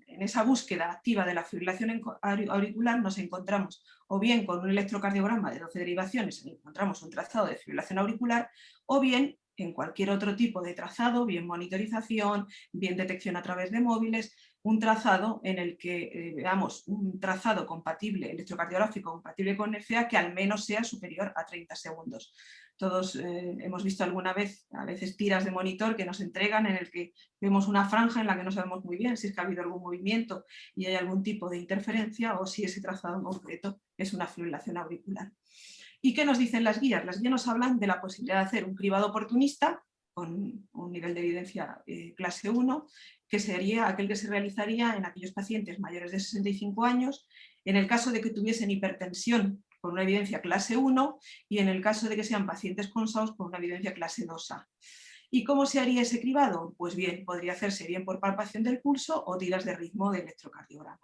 en esa búsqueda activa de la fibrilación auricular nos encontramos o bien con un electrocardiograma de 12 derivaciones, encontramos un trazado de fibrilación auricular, o bien en cualquier otro tipo de trazado, bien monitorización, bien detección a través de móviles, un trazado en el que veamos un trazado compatible, electrocardiográfico compatible con FA, que al menos sea superior a 30 segundos. Todos hemos visto alguna vez, a veces, tiras de monitor que nos entregan en el que vemos una franja en la que no sabemos muy bien si es que ha habido algún movimiento y hay algún tipo de interferencia o si ese trazado en concreto es una fibrilación auricular. ¿Y qué nos dicen las guías? Las guías nos hablan de la posibilidad de hacer un cribado oportunista con un nivel de evidencia clase 1, que sería aquel que se realizaría en aquellos pacientes mayores de 65 años, en el caso de que tuviesen hipertensión con una evidencia clase 1 y en el caso de que sean pacientes con SAOS con una evidencia clase 2A. ¿Y cómo se haría ese cribado? Pues bien, podría hacerse bien por palpación del pulso o tiras de ritmo de electrocardiograma.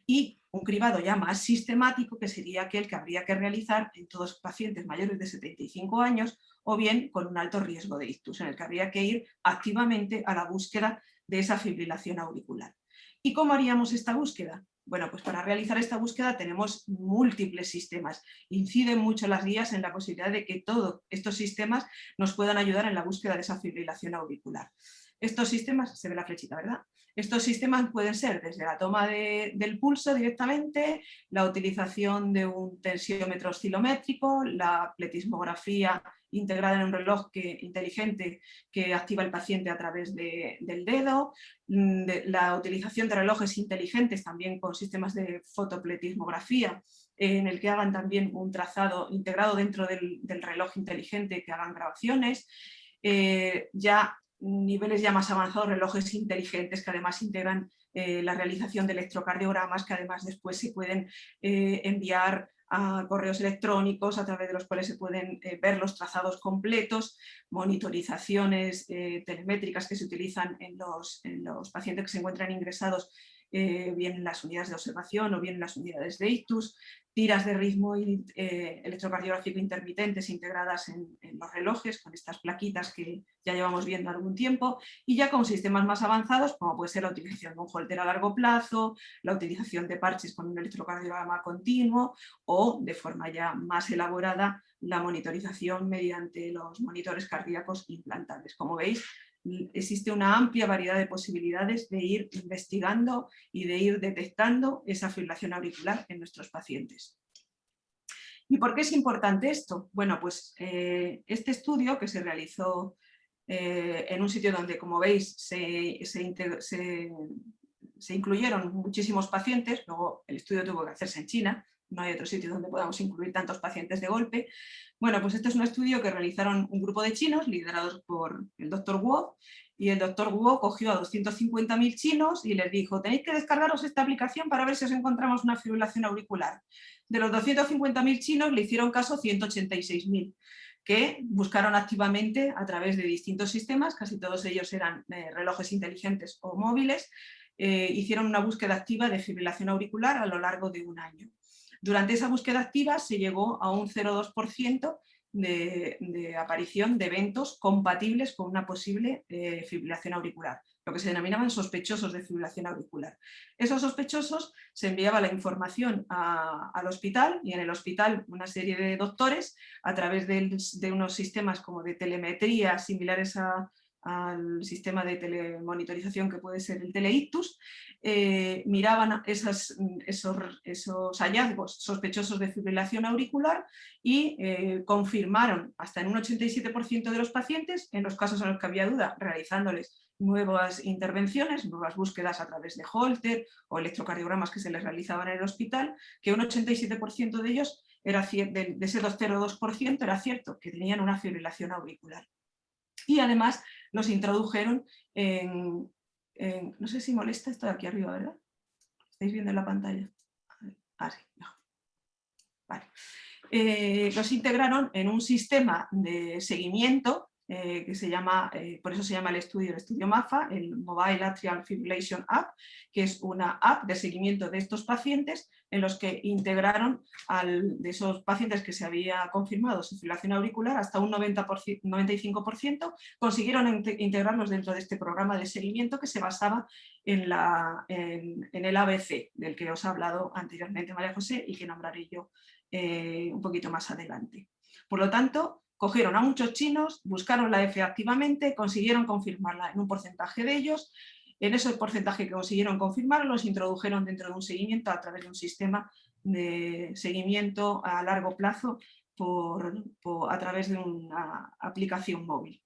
Y un cribado ya más sistemático, que sería aquel que habría que realizar en todos los pacientes mayores de 75 años o bien con un alto riesgo de ictus, en el que habría que ir activamente a la búsqueda de esa fibrilación auricular. ¿Y cómo haríamos esta búsqueda? Bueno, pues para realizar esta búsqueda tenemos múltiples sistemas. Inciden mucho las guías en la posibilidad de que todos estos sistemas nos puedan ayudar en la búsqueda de esa fibrilación auricular. Estos sistemas, se ve la flechita, ¿verdad? Estos sistemas pueden ser desde la toma del pulso directamente, la utilización de un tensiómetro oscilométrico, la pletismografía integrada en un reloj inteligente que activa el paciente a través del dedo, la utilización de relojes inteligentes también con sistemas de fotopletismografía en el que hagan también un trazado integrado dentro del reloj inteligente, que hagan grabaciones, ya niveles ya más avanzados, relojes inteligentes que además integran la realización de electrocardiogramas que además después se pueden enviar a correos electrónicos a través de los cuales se pueden ver los trazados completos, monitorizaciones telemétricas que se utilizan en los pacientes que se encuentran ingresados bien en las unidades de observación o bien en las unidades de ictus, tiras de ritmo electrocardiográfico intermitentes integradas en los relojes con estas plaquitas que ya llevamos viendo algún tiempo, y ya con sistemas más avanzados como puede ser la utilización de un holter a largo plazo, la utilización de parches con un electrocardiograma continuo o de forma ya más elaborada la monitorización mediante los monitores cardíacos implantables. Como veis, existe una amplia variedad de posibilidades de ir investigando y de ir detectando esa fibrilación auricular en nuestros pacientes. ¿Y por qué es importante esto? Bueno, pues este estudio que se realizó en un sitio donde, como veis, se incluyeron muchísimos pacientes, luego el estudio tuvo que hacerse en China, no hay otro sitio donde podamos incluir tantos pacientes de golpe. Bueno, pues este es un estudio que realizaron un grupo de chinos liderados por el doctor Guo, y el doctor Guo cogió a 250.000 chinos y les dijo: tenéis que descargaros esta aplicación para ver si os encontramos una fibrilación auricular. De los 250.000 chinos le hicieron caso 186.000, que buscaron activamente a través de distintos sistemas, casi todos ellos eran relojes inteligentes o móviles, hicieron una búsqueda activa de fibrilación auricular a lo largo de un año. Durante esa búsqueda activa se llegó a un 0,2% de aparición de eventos compatibles con una posible fibrilación auricular, lo que se denominaban sospechosos de fibrilación auricular. Esos sospechosos se enviaba la información al hospital, y en el hospital una serie de doctores, a través de unos sistemas como de telemetría similares al sistema de telemonitorización que puede ser el teleictus, miraban esos hallazgos sospechosos de fibrilación auricular y confirmaron hasta en un 87% de los pacientes, en los casos en los que había duda, realizándoles nuevas intervenciones, nuevas búsquedas a través de holter o electrocardiogramas que se les realizaban en el hospital, que un 87% de ellos, de ese 0,2%, era cierto que tenían una fibrilación auricular. Y además los introdujeron no sé si molesta esto de aquí arriba, ¿verdad? ¿Estáis viendo en la pantalla? Ah, sí, mejor. Vale. Los integraron en un sistema de seguimiento que se llama, por eso se llama el estudio MAFA, el Mobile Atrial Fibrillation App, que es una app de seguimiento de estos pacientes, en los que integraron de esos pacientes que se había confirmado su fibrilación auricular, hasta un 95%, consiguieron integrarlos dentro de este programa de seguimiento que se basaba en el ABC, del que os ha hablado anteriormente María José y que nombraré yo un poquito más adelante. Por lo tanto, cogieron a muchos chinos, buscaron la F activamente, consiguieron confirmarla en un porcentaje de ellos. En ese porcentaje que consiguieron confirmar, los introdujeron dentro de un seguimiento a través de un sistema de seguimiento a largo plazo a través de una aplicación móvil.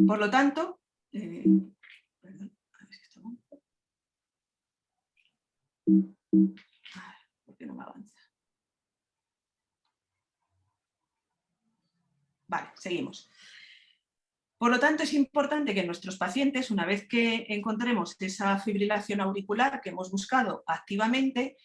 Por lo tanto, perdón, a ver si esto va. ¿Por qué no me avanza? Vale, seguimos. Por lo tanto, es importante que nuestros pacientes, una vez que encontremos esa fibrilación auricular que hemos buscado activamente,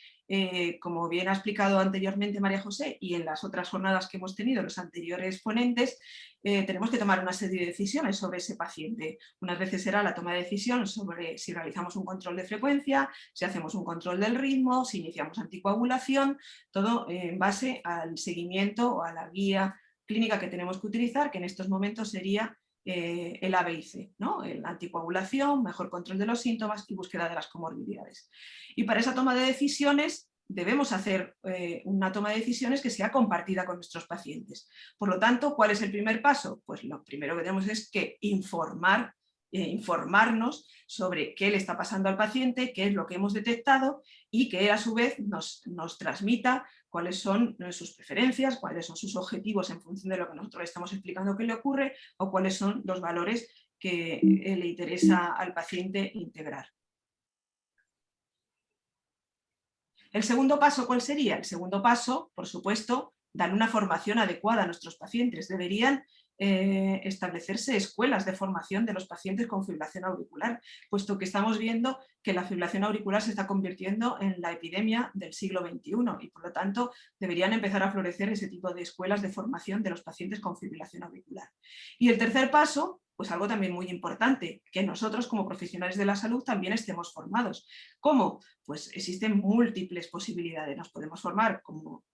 como bien ha explicado anteriormente María José y en las otras jornadas que hemos tenido los anteriores ponentes, tenemos que tomar una serie de decisiones sobre ese paciente. Unas veces será la toma de decisión sobre si realizamos un control de frecuencia, si hacemos un control del ritmo, si iniciamos anticoagulación, todo en base al seguimiento o a la guía clínica que tenemos que utilizar, que en estos momentos sería el ABC, ¿no? La anticoagulación, mejor control de los síntomas y búsqueda de las comorbilidades. Y para esa toma de decisiones debemos hacer una toma de decisiones que sea compartida con nuestros pacientes. Por lo tanto, ¿cuál es el primer paso? Pues lo primero que tenemos es que informarnos sobre qué le está pasando al paciente, qué es lo que hemos detectado y que él a su vez nos transmita cuáles son sus preferencias, cuáles son sus objetivos en función de lo que nosotros le estamos explicando que le ocurre o cuáles son los valores que le interesa al paciente integrar. ¿El segundo paso cuál sería? El segundo paso, por supuesto, dar una formación adecuada a nuestros pacientes. Deberían establecerse escuelas de formación de los pacientes con fibrilación auricular, puesto que estamos viendo que la fibrilación auricular se está convirtiendo en la epidemia del siglo XXI y por lo tanto deberían empezar a florecer ese tipo de escuelas de formación de los pacientes con fibrilación auricular. Y el tercer paso, pues algo también muy importante, que nosotros como profesionales de la salud también estemos formados. ¿Cómo? Pues existen múltiples posibilidades. Nos podemos formar como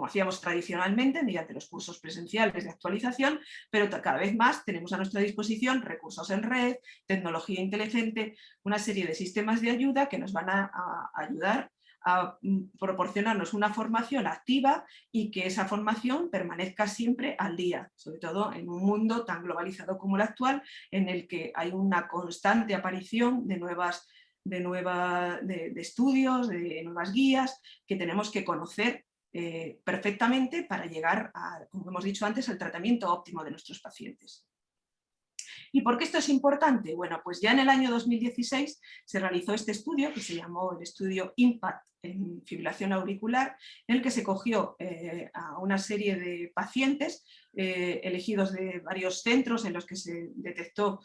hacíamos tradicionalmente, mediante los cursos presenciales de actualización, pero cada vez más tenemos a nuestra disposición recursos en red, tecnología inteligente, una serie de sistemas de ayuda que nos van a ayudar a proporcionarnos una formación activa y que esa formación permanezca siempre al día, sobre todo en un mundo tan globalizado como el actual, en el que hay una constante aparición de estudios, de nuevas guías que tenemos que conocer perfectamente para llegar, como hemos dicho antes, al tratamiento óptimo de nuestros pacientes. ¿Y por qué esto es importante? Bueno, pues ya en el año 2016 se realizó este estudio que se llamó el estudio IMPACT en fibrilación auricular, en el que se cogió a una serie de pacientes elegidos de varios centros en los que se detectó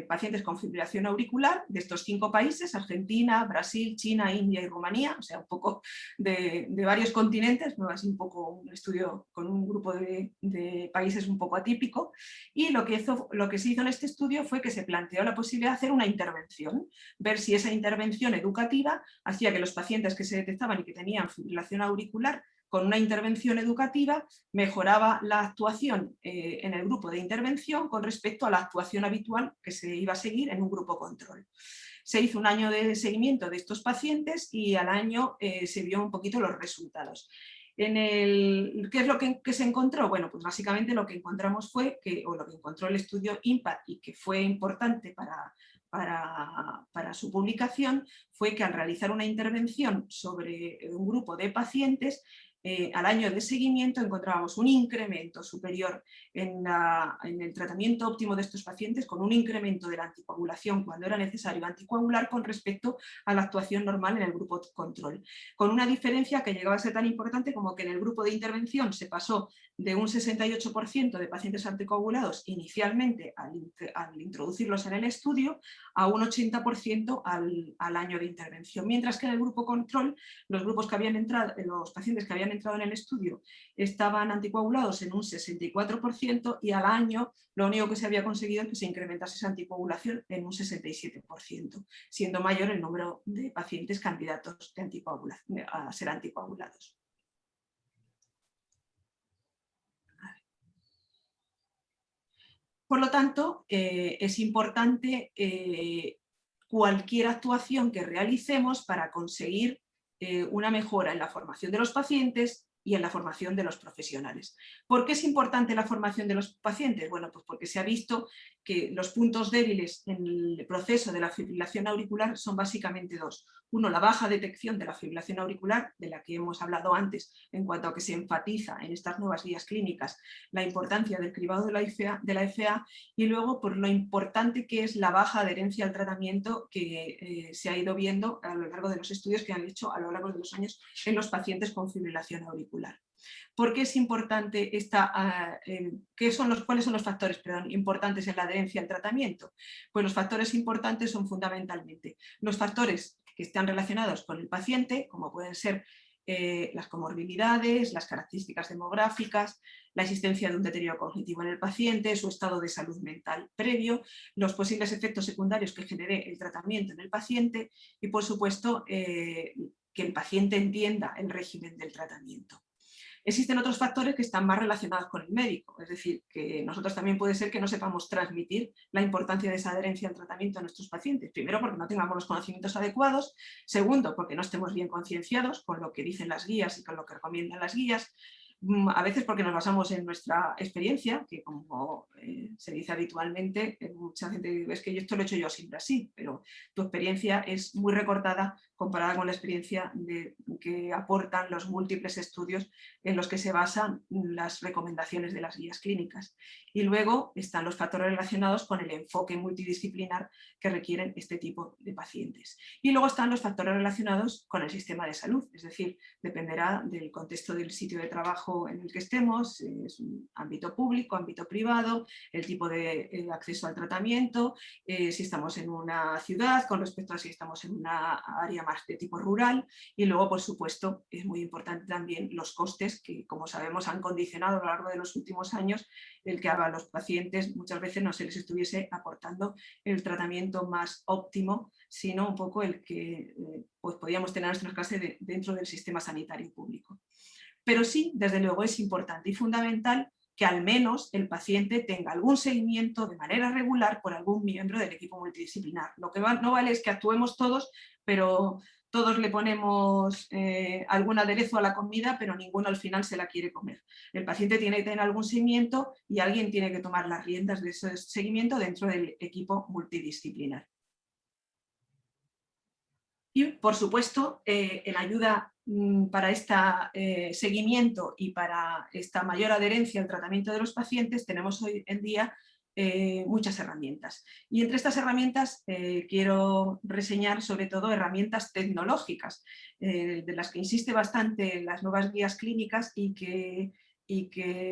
pacientes con fibrilación auricular de estos 5 países, Argentina, Brasil, China, India y Rumanía, o sea, un poco de varios continentes, ¿no? Así un poco un estudio con un grupo de países un poco atípico, y lo que se hizo en este estudio fue que se planteó la posibilidad de hacer una intervención, ver si esa intervención educativa hacía que los pacientes que se detectaban y que tenían fibrilación auricular con una intervención educativa mejoraba la actuación en el grupo de intervención con respecto a la actuación habitual que se iba a seguir en un grupo control. Se hizo un año de seguimiento de estos pacientes y al año se vio un poquito los resultados. ¿Qué es lo que se encontró? Bueno, pues básicamente lo que encontramos fue o lo que encontró el estudio IMPACT y que fue importante para su publicación fue que al realizar una intervención sobre un grupo de pacientes, al año de seguimiento encontrábamos un incremento superior en el tratamiento óptimo de estos pacientes, con un incremento de la anticoagulación cuando era necesario anticoagular con respecto a la actuación normal en el grupo control, con una diferencia que llegaba a ser tan importante como que en el grupo de intervención se pasó de un 68% de pacientes anticoagulados inicialmente al introducirlos en el estudio a un 80% al año de intervención, mientras que en el grupo control los pacientes que habían entrado en el estudio estaban anticoagulados en un 64% y al año lo único que se había conseguido es que se incrementase esa anticoagulación en un 67%, siendo mayor el número de pacientes candidatos a ser anticoagulados. Por lo tanto, es importante cualquier actuación que realicemos para conseguir una mejora en la formación de los pacientes, y en la formación de los profesionales. ¿Por qué es importante la formación de los pacientes? Bueno, pues porque se ha visto que los puntos débiles en el proceso de la fibrilación auricular son básicamente dos. Uno, la baja detección de la fibrilación auricular, de la que hemos hablado antes, en cuanto a que se enfatiza en estas nuevas guías clínicas la importancia del cribado de la FA, y luego por lo importante que es la baja adherencia al tratamiento que se ha ido viendo a lo largo de los estudios que han hecho a lo largo de los años en los pacientes con fibrilación auricular. ¿Por qué es importante cuáles son los factores importantes en la adherencia al tratamiento? Pues los factores importantes son fundamentalmente los factores que están relacionados con el paciente, como pueden ser las comorbilidades, las características demográficas, la existencia de un deterioro cognitivo en el paciente, su estado de salud mental previo, los posibles efectos secundarios que genere el tratamiento en el paciente y, por supuesto, que el paciente entienda el régimen del tratamiento. Existen otros factores que están más relacionados con el médico, es decir, que nosotros también puede ser que no sepamos transmitir la importancia de esa adherencia al tratamiento a nuestros pacientes. Primero, porque no tengamos los conocimientos adecuados. Segundo, porque no estemos bien concienciados con lo que dicen las guías y con lo que recomiendan las guías. A veces porque nos basamos en nuestra experiencia, que como se dice habitualmente, mucha gente dice, es que esto lo he hecho yo siempre así, pero tu experiencia es muy recortada comparada con la experiencia que aportan los múltiples estudios en los que se basan las recomendaciones de las guías clínicas. Y luego están los factores relacionados con el enfoque multidisciplinar que requieren este tipo de pacientes. Y luego están los factores relacionados con el sistema de salud, es decir, dependerá del contexto del sitio de trabajo en el que estemos, es un ámbito público, ámbito privado, el tipo de acceso al tratamiento, si estamos en una ciudad con respecto a si estamos en una área más de tipo rural, y luego, por supuesto, es muy importante también los costes que, como sabemos, han condicionado a lo largo de los últimos años el que a los pacientes muchas veces no se les estuviese aportando el tratamiento más óptimo, sino un poco el que pues podíamos tener en nuestras casas dentro del sistema sanitario público. Pero sí, desde luego, es importante y fundamental que al menos el paciente tenga algún seguimiento de manera regular por algún miembro del equipo multidisciplinar. Lo que no vale es que actuemos todos, pero todos le ponemos algún aderezo a la comida, pero ninguno al final se la quiere comer. El paciente tiene que tener algún seguimiento y alguien tiene que tomar las riendas de ese seguimiento dentro del equipo multidisciplinar. Y, por supuesto, en ayuda para este seguimiento y para esta mayor adherencia al tratamiento de los pacientes, tenemos hoy en día muchas herramientas. Y entre estas herramientas quiero reseñar sobre todo herramientas tecnológicas, de las que insiste bastante en las nuevas guías clínicas y que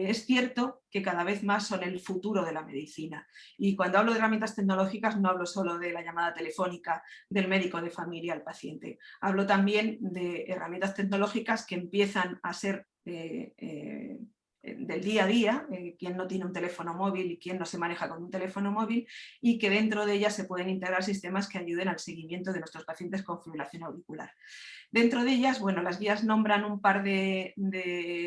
es cierto que cada vez más son el futuro de la medicina. Y cuando hablo de herramientas tecnológicas no hablo solo de la llamada telefónica del médico de familia al paciente, hablo también de herramientas tecnológicas que empiezan a ser del día a día, quién no tiene un teléfono móvil y quién no se maneja con un teléfono móvil, y que dentro de ellas se pueden integrar sistemas que ayuden al seguimiento de nuestros pacientes con fibrilación auricular. Dentro de ellas, bueno, las guías nombran un par de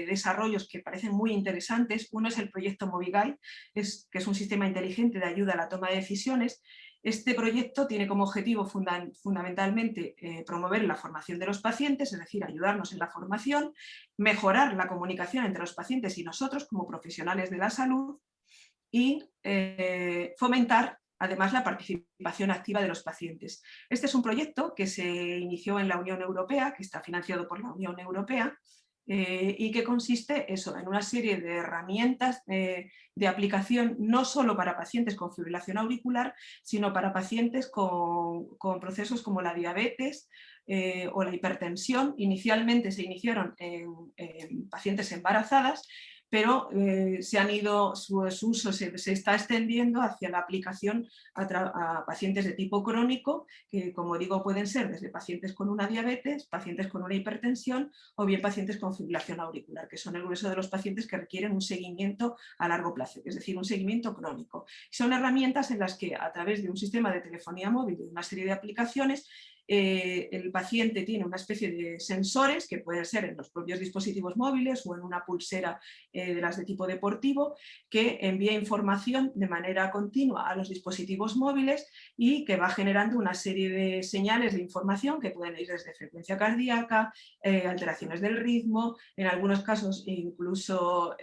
desarrollos que parecen muy interesantes. Uno es el proyecto Moviguide, que es un sistema inteligente de ayuda a la toma de decisiones. Este proyecto tiene como objetivo fundamentalmente promover la formación de los pacientes, es decir, ayudarnos en la formación, mejorar la comunicación entre los pacientes y nosotros como profesionales de la salud y fomentar además la participación activa de los pacientes. Este es un proyecto que se inició en la Unión Europea, que está financiado por la Unión Europea, y que consiste en una serie de herramientas de aplicación no solo para pacientes con fibrilación auricular, sino para pacientes con procesos como la diabetes o la hipertensión. Inicialmente se iniciaron en pacientes embarazadas, pero su uso se está extendiendo hacia la aplicación a pacientes de tipo crónico, que, como digo, pueden ser desde pacientes con una diabetes, pacientes con una hipertensión o bien pacientes con fibrilación auricular, que son el grueso de los pacientes que requieren un seguimiento a largo plazo, es decir, un seguimiento crónico. Son herramientas en las que, a través de un sistema de telefonía móvil y de una serie de aplicaciones, el paciente tiene una especie de sensores que pueden ser en los propios dispositivos móviles o en una pulsera de las de tipo deportivo, que envía información de manera continua a los dispositivos móviles y que va generando una serie de señales de información que pueden ir desde frecuencia cardíaca, alteraciones del ritmo, en algunos casos incluso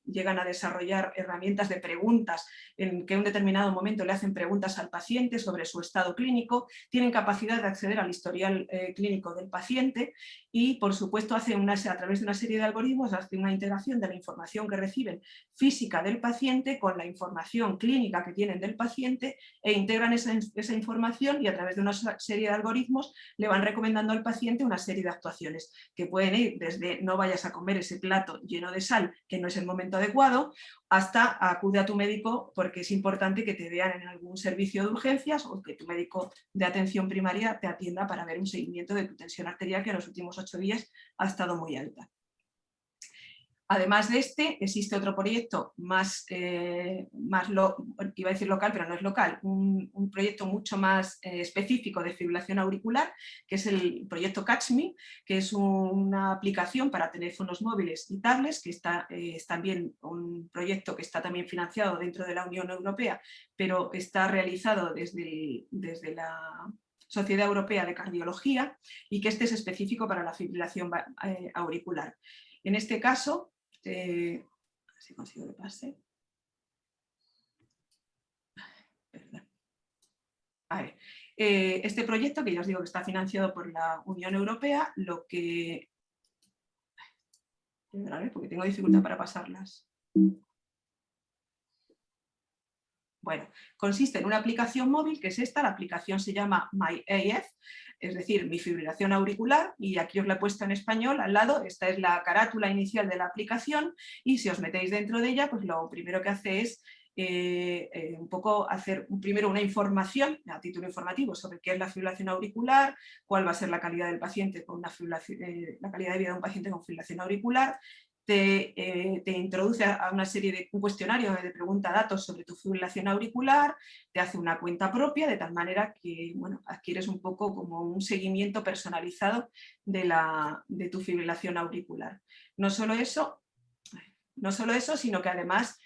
llegan a desarrollar herramientas de preguntas en que en un determinado momento le hacen preguntas al paciente sobre su estado clínico, tienen capacidad de acceder al historial clínico del paciente y por supuesto a través de una serie de algoritmos hace una integración de la información que reciben física del paciente con la información clínica que tienen del paciente e integran esa información y a través de una serie de algoritmos le van recomendando al paciente una serie de actuaciones que pueden ir desde no vayas a comer ese plato lleno de sal que no es el momento adecuado hasta acude a tu médico porque es importante que te vean en algún servicio de urgencias o que tu médico de atención primaria te atienda para ver un seguimiento de tu tensión arterial que en los últimos 8 días ha estado muy alta. Además de este, existe otro proyecto iba a decir local, pero no es local, un proyecto mucho más específico de fibrilación auricular, que es el proyecto Catch Me, que es una aplicación para teléfonos móviles y tablets, que es también un proyecto que está también financiado dentro de la Unión Europea, pero está realizado desde la Sociedad Europea de Cardiología y que este es específico para la fibrilación auricular. En este caso, a ver si consigo que pase. Perdón. A ver, este proyecto, que ya os digo que está financiado por la Unión Europea, lo que... A ver, porque tengo dificultad para pasarlas. Bueno, consiste en una aplicación móvil, que es esta, la aplicación se llama MyAF, es decir, mi fibrilación auricular, y aquí os la he puesto en español al lado. Esta es la carátula inicial de la aplicación y si os metéis dentro de ella, pues lo primero que hace es un poco hacer primero una información a título informativo sobre qué es la fibrilación auricular, cuál va a ser la calidad del paciente con la calidad de vida de un paciente con fibrilación auricular. Te introduce a una serie de un cuestionario de pregunta datos sobre tu fibrilación auricular, te hace una cuenta propia de tal manera que bueno, adquieres un poco como un seguimiento personalizado de tu fibrilación auricular. No solo eso, sino que además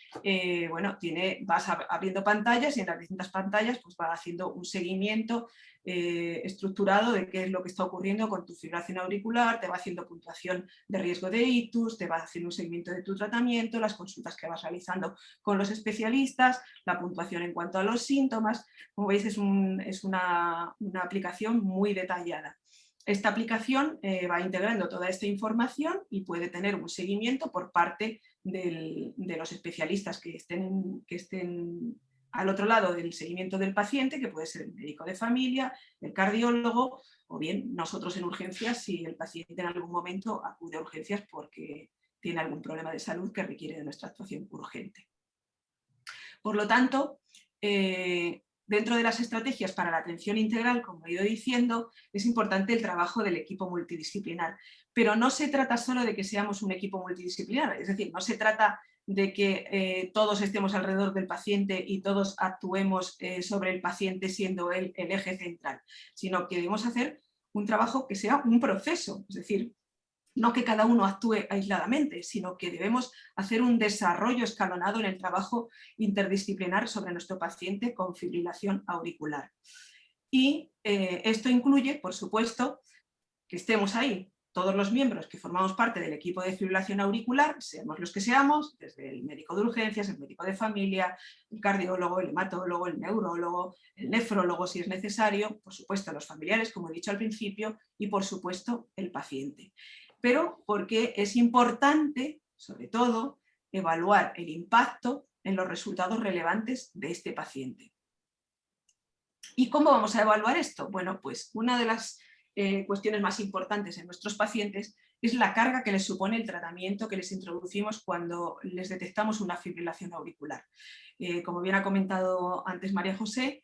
bueno, vas abriendo pantallas y en las distintas pantallas pues va haciendo un seguimiento estructurado de qué es lo que está ocurriendo con tu fibrilación auricular, te va haciendo puntuación de riesgo de ictus, te va haciendo un seguimiento de tu tratamiento, las consultas que vas realizando con los especialistas, la puntuación en cuanto a los síntomas. Como veis es una aplicación muy detallada. Esta aplicación va integrando toda esta información y puede tener un seguimiento por parte de los especialistas que estén al otro lado del seguimiento del paciente, que puede ser el médico de familia, el cardiólogo o bien nosotros en urgencias si el paciente en algún momento acude a urgencias porque tiene algún problema de salud que requiere de nuestra actuación urgente. Por lo tanto, dentro de las estrategias para la atención integral, como he ido diciendo, es importante el trabajo del equipo multidisciplinar. Pero no se trata solo de que seamos un equipo multidisciplinar, es decir, no se trata de que todos estemos alrededor del paciente y todos actuemos sobre el paciente siendo él el eje central, sino que debemos hacer un trabajo que sea un proceso, es decir, no que cada uno actúe aisladamente, sino que debemos hacer un desarrollo escalonado en el trabajo interdisciplinar sobre nuestro paciente con fibrilación auricular. Y esto incluye, por supuesto, que estemos ahí todos los miembros que formamos parte del equipo de fibrilación auricular, seamos los que seamos, desde el médico de urgencias, el médico de familia, el cardiólogo, el hematólogo, el neurólogo, el nefrólogo si es necesario, por supuesto los familiares, como he dicho al principio, y por supuesto el paciente. Pero porque es importante, sobre todo, evaluar el impacto en los resultados relevantes de este paciente. ¿Y cómo vamos a evaluar esto? Bueno, pues una de las cuestiones más importantes en nuestros pacientes es la carga que les supone el tratamiento que les introducimos cuando les detectamos una fibrilación auricular. Como bien ha comentado antes María José,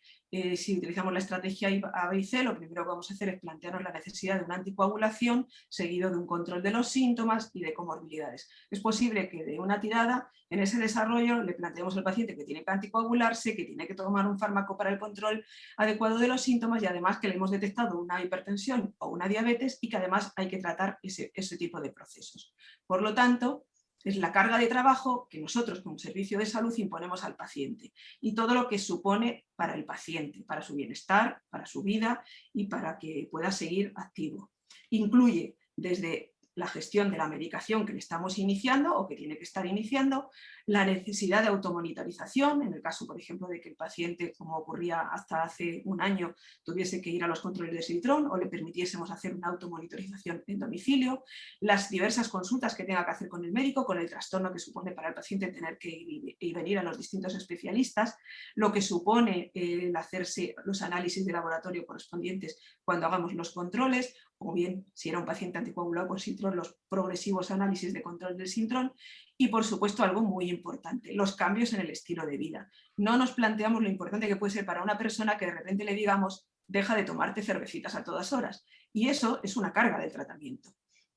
si utilizamos la estrategia A, B y C, lo primero que vamos a hacer es plantearnos la necesidad de una anticoagulación seguido de un control de los síntomas y de comorbilidades. Es posible que de una tirada, en ese desarrollo, le planteemos al paciente que tiene que anticoagularse, que tiene que tomar un fármaco para el control adecuado de los síntomas y además que le hemos detectado una hipertensión o una diabetes y que además hay que tratar ese tipo de procesos. Por lo tanto, Es la carga de trabajo que nosotros como servicio de salud imponemos al paciente y todo lo que supone para el paciente, para su bienestar, para su vida y para que pueda seguir activo. Incluye desde la gestión de la medicación que le estamos iniciando o que tiene que estar iniciando, la necesidad de automonitorización, en el caso, por ejemplo, de que el paciente, como ocurría hasta hace un año, tuviese que ir a los controles de Sintrón o le permitiésemos hacer una automonitorización en domicilio, las diversas consultas que tenga que hacer con el médico, con el trastorno que supone para el paciente tener que ir y venir a los distintos especialistas, lo que supone el hacerse los análisis de laboratorio correspondientes cuando hagamos los controles, o bien, si era un paciente anticoagulado por Sintrón, los progresivos análisis de control del Sintrón y, por supuesto, algo muy importante, los cambios en el estilo de vida. No nos planteamos lo importante que puede ser para una persona que de repente le digamos deja de tomarte cervecitas a todas horas y eso es una carga del tratamiento.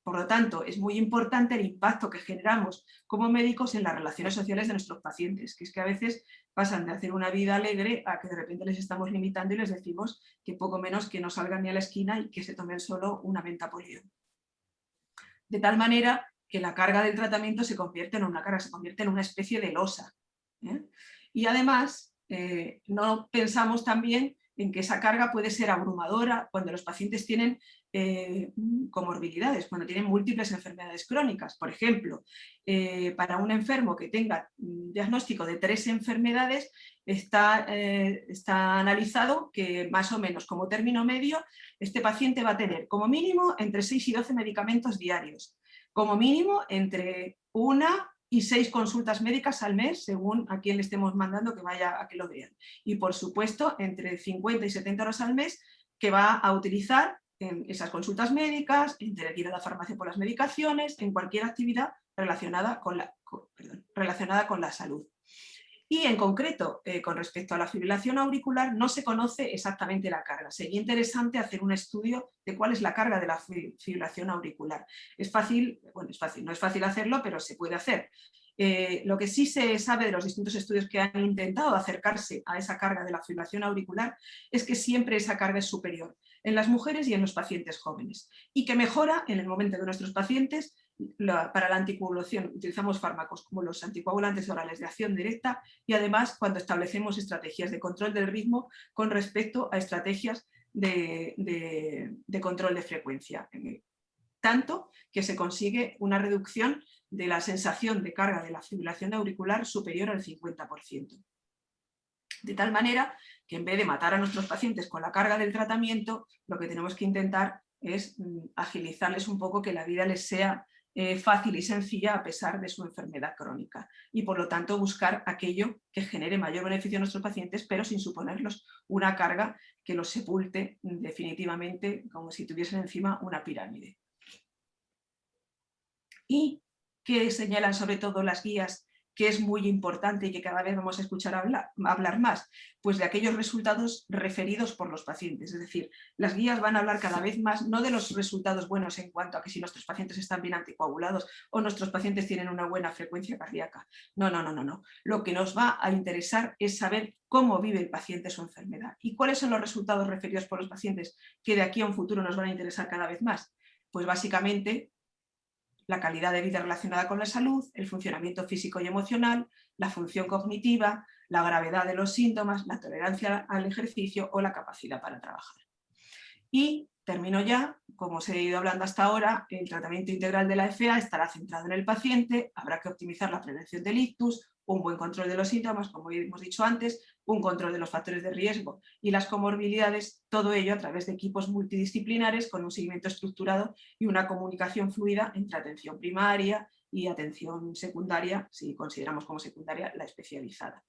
Por lo tanto, es muy importante el impacto que generamos como médicos en las relaciones sociales de nuestros pacientes, que es que a veces pasan de hacer una vida alegre a que de repente les estamos limitando y les decimos que poco menos que no salgan ni a la esquina y que se tomen solo una menta polio. De tal manera que la carga del tratamiento se convierte en una carga, se convierte en una especie de losa. Y además, no pensamos también en que esa carga puede ser abrumadora cuando los pacientes tienen comorbilidades, cuando tienen múltiples enfermedades crónicas. Por ejemplo, para un enfermo que tenga un diagnóstico de 3 enfermedades, está analizado que más o menos como término medio, este paciente va a tener como mínimo entre 6 y 12 medicamentos diarios, como mínimo entre 1 y 6 consultas médicas al mes, según a quién le estemos mandando que vaya a que lo vean. Y por supuesto, entre 50 y 70 horas al mes que va a utilizar en esas consultas médicas, en tener que ir a la farmacia por las medicaciones, en cualquier actividad relacionada con la salud. Y en concreto, con respecto a la fibrilación auricular, no se conoce exactamente la carga. Sería interesante hacer un estudio de cuál es la carga de la fibrilación auricular. Es fácil, bueno, no es fácil hacerlo, pero se puede hacer. Lo que sí se sabe de los distintos estudios que han intentado acercarse a esa carga de la fibrilación auricular es que siempre esa carga es superior en las mujeres y en los pacientes jóvenes y que mejora en el momento que nuestros pacientes para la anticoagulación utilizamos fármacos como los anticoagulantes orales de acción directa y además cuando establecemos estrategias de control del ritmo con respecto a estrategias de control de frecuencia. Tanto que se consigue una reducción de la sensación de carga de la fibrilación auricular superior al 50%. De tal manera que en vez de matar a nuestros pacientes con la carga del tratamiento, lo que tenemos que intentar es agilizarles un poco, que la vida les sea fácil y sencilla a pesar de su enfermedad crónica y por lo tanto buscar aquello que genere mayor beneficio a nuestros pacientes pero sin suponerlos una carga que los sepulte definitivamente como si tuviesen encima una pirámide. Y que señalan sobre todo las guías, que es muy importante y que cada vez vamos a escuchar hablar más, pues de aquellos resultados referidos por los pacientes. Es decir, las guías van a hablar cada vez más no de los resultados buenos en cuanto a que si nuestros pacientes están bien anticoagulados o nuestros pacientes tienen una buena frecuencia cardíaca. No. Lo que nos va a interesar es saber cómo vive el paciente su enfermedad y cuáles son los resultados referidos por los pacientes que de aquí a un futuro nos van a interesar cada vez más. Pues básicamente la calidad de vida relacionada con la salud, el funcionamiento físico y emocional, la función cognitiva, la gravedad de los síntomas, la tolerancia al ejercicio o la capacidad para trabajar. Y termino ya, como os he ido hablando hasta ahora, el tratamiento integral de la FA estará centrado en el paciente, habrá que optimizar la prevención del ictus, un buen control de los síntomas, como hemos dicho antes, un control de los factores de riesgo y las comorbilidades, todo ello a través de equipos multidisciplinares con un seguimiento estructurado y una comunicación fluida entre atención primaria y atención secundaria, si consideramos como secundaria la especializada.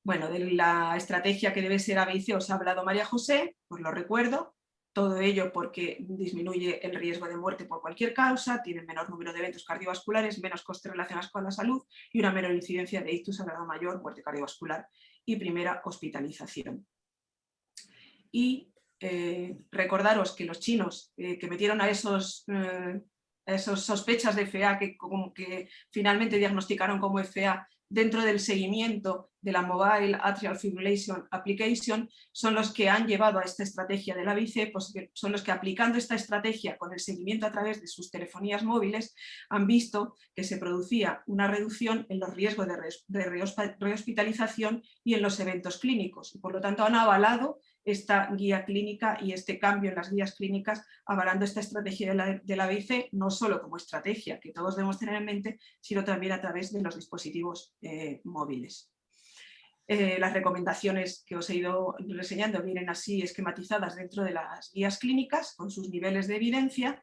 Bueno, de la estrategia que debe ser ABC os ha hablado María José, os lo recuerdo. Todo ello porque disminuye el riesgo de muerte por cualquier causa, tiene menor número de eventos cardiovasculares, menos costes relacionados con la salud y una menor incidencia de ictus a grado mayor, muerte cardiovascular y primera hospitalización. Y recordaros que los chinos que metieron a esos sospechas de FA que finalmente diagnosticaron como FA dentro del seguimiento de la Mobile Atrial Fibrillation Application, son los que han llevado a esta estrategia de la BIC, pues son los que, aplicando esta estrategia con el seguimiento a través de sus telefonías móviles, han visto que se producía una reducción en los riesgos de rehospitalización y en los eventos clínicos. Y por lo tanto han avalado esta guía clínica y este cambio en las guías clínicas, avalando esta estrategia de la BIC, no solo como estrategia que todos debemos tener en mente, sino también a través de los dispositivos móviles. Las recomendaciones que os he ido reseñando vienen así esquematizadas dentro de las guías clínicas con sus niveles de evidencia.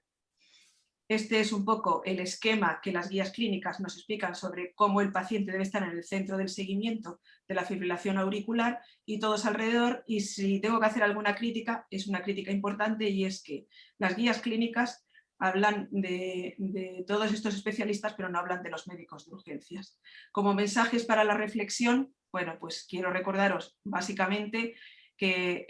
Este es un poco el esquema que las guías clínicas nos explican sobre cómo el paciente debe estar en el centro del seguimiento de la fibrilación auricular y todos alrededor. Y si tengo que hacer alguna crítica, es una crítica importante, y es que las guías clínicas hablan de todos estos especialistas, pero no hablan de los médicos de urgencias. Como mensajes para la reflexión, bueno, pues quiero recordaros básicamente que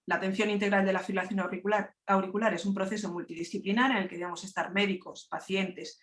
la atención integral de la fibrilación auricular es un proceso multidisciplinar en el que debemos estar médicos, pacientes,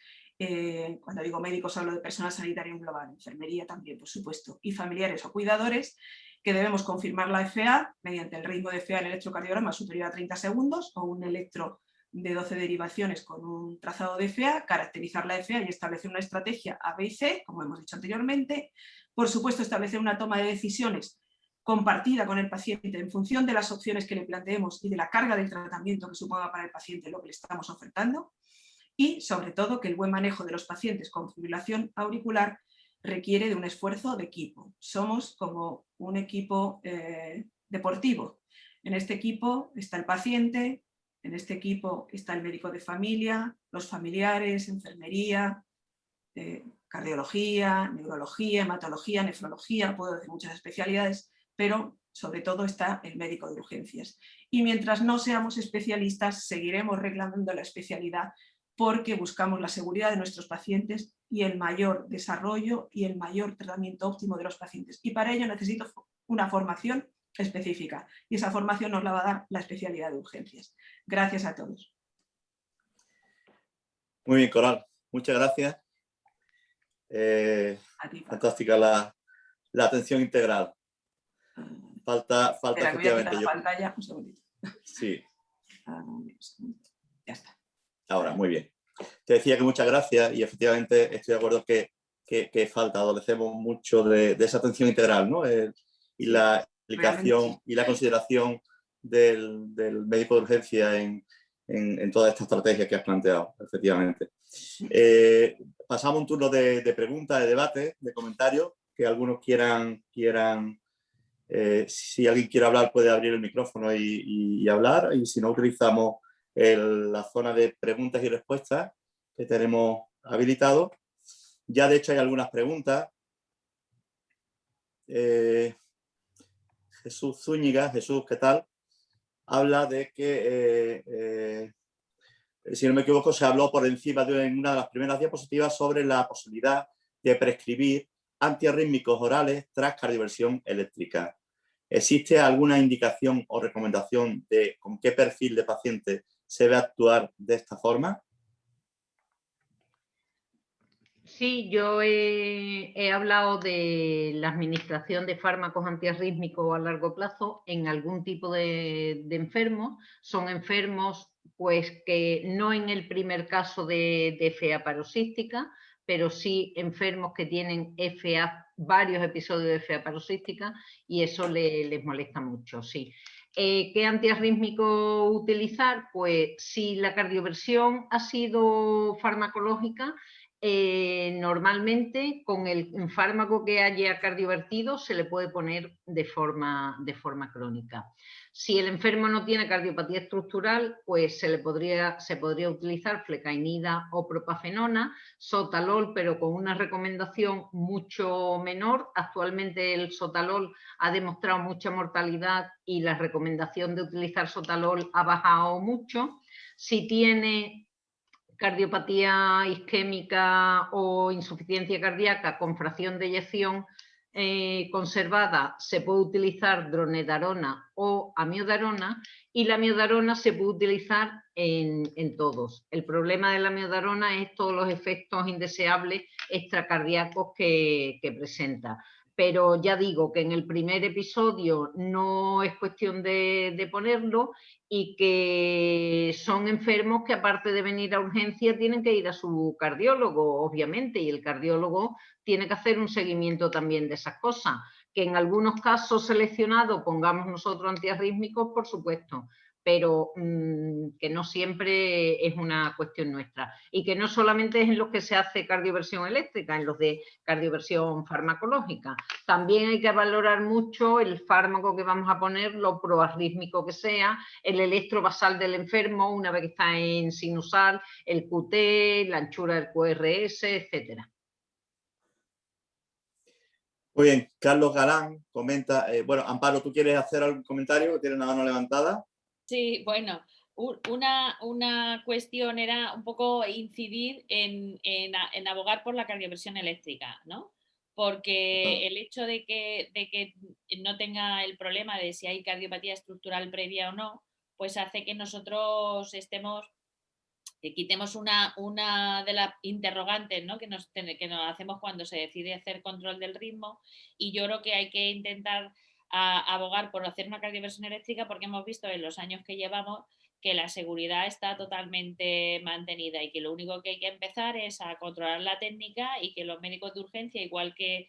cuando digo médicos hablo de personal sanitario en global, enfermería también, por supuesto, y familiares o cuidadores, que debemos confirmar la FA mediante el ritmo de FA en electrocardiograma superior a 30 segundos o un electro de 12 derivaciones con un trazado de FA, caracterizar la FA y establecer una estrategia A, B y C, como hemos dicho anteriormente. Por supuesto, establecer una toma de decisiones compartida con el paciente en función de las opciones que le planteemos y de la carga del tratamiento que suponga para el paciente lo que le estamos ofertando. Y, sobre todo, que el buen manejo de los pacientes con fibrilación auricular requiere de un esfuerzo de equipo. Somos como un equipo deportivo. En este equipo está el paciente, en este equipo está el médico de familia, los familiares, enfermería, cardiología, neurología, hematología, nefrología, puedo decir muchas especialidades, pero sobre todo está el médico de urgencias. Y mientras no seamos especialistas, seguiremos reclamando la especialidad porque buscamos la seguridad de nuestros pacientes y el mayor desarrollo y el mayor tratamiento óptimo de los pacientes. Y para ello necesito una formación específica, y esa formación nos la va a dar la especialidad de urgencias. Gracias a todos. Muy bien, Coral. Muchas gracias. Fantástica la atención integral. Falta espera, efectivamente. Voy a quitar la pantalla, un segundito. Sí. Ya está. Ahora, muy bien. Te decía que muchas gracias y efectivamente estoy de acuerdo que falta, adolecemos mucho de esa atención integral, ¿no? Y la explicación y la consideración del médico de urgencia en toda esta estrategia que has planteado, efectivamente. Pasamos un turno de preguntas, de debate, de comentarios, que algunos quieran si alguien quiere hablar puede abrir el micrófono y hablar, y si no utilizamos la zona de preguntas y respuestas que tenemos habilitado. Ya de hecho hay algunas preguntas. Jesús Zúñiga, Jesús, ¿qué tal? Habla de que, si no me equivoco, se habló por encima en una de las primeras diapositivas sobre la posibilidad de prescribir antiarrítmicos orales tras cardioversión eléctrica. ¿Existe alguna indicación o recomendación de con qué perfil de paciente se debe actuar de esta forma? Sí, yo he hablado de la administración de fármacos antiarrítmicos a largo plazo en algún tipo de enfermos. Son enfermos pues, que no en el primer caso de FA paroxística, pero sí enfermos que tienen FA, varios episodios de FA paroxística, y eso les molesta mucho, sí. ¿Qué antiarrítmico utilizar? Pues si la cardioversión ha sido farmacológica, normalmente con el fármaco que haya cardiovertido se le puede poner de forma crónica. Si el enfermo no tiene cardiopatía estructural, pues se podría utilizar flecainida o propafenona, sotalol, pero con una recomendación mucho menor. Actualmente el sotalol ha demostrado mucha mortalidad y la recomendación de utilizar sotalol ha bajado mucho. Si tiene cardiopatía isquémica o insuficiencia cardíaca con fracción de eyección conservada, se puede utilizar dronedarona o amiodarona, y la amiodarona se puede utilizar en todos. El problema de la amiodarona es todos los efectos indeseables extracardíacos que presenta. pero ya digo que en el primer episodio no es cuestión de ponerlo y que son enfermos que aparte de venir a urgencia tienen que ir a su cardiólogo, obviamente, y el cardiólogo tiene que hacer un seguimiento también de esas cosas. Que en algunos casos seleccionados pongamos nosotros antiarrítmicos, por supuesto, pero que no siempre es una cuestión nuestra. Y que no solamente es en los que se hace cardioversión eléctrica, en los de cardioversión farmacológica. También hay que valorar mucho el fármaco que vamos a poner, lo proarrítmico que sea, el electrovasal del enfermo, una vez que está en sinusal, el QT, la anchura del QRS, etcétera. Muy bien, Carlos Galán comenta, bueno, Amparo, ¿tú quieres hacer algún comentario? ¿Tienes la mano levantada? Sí, bueno, una cuestión era un poco incidir en abogar por la cardioversión eléctrica, ¿no? Porque el hecho de que no tenga el problema de si hay cardiopatía estructural previa o no, pues hace que nosotros quitemos una de las interrogantes, ¿no? que nos hacemos cuando se decide hacer control del ritmo, y yo creo que hay que intentar abogar por hacer una cardioversión eléctrica, porque hemos visto en los años que llevamos que la seguridad está totalmente mantenida y que lo único que hay que empezar es a controlar la técnica, y que los médicos de urgencia, igual que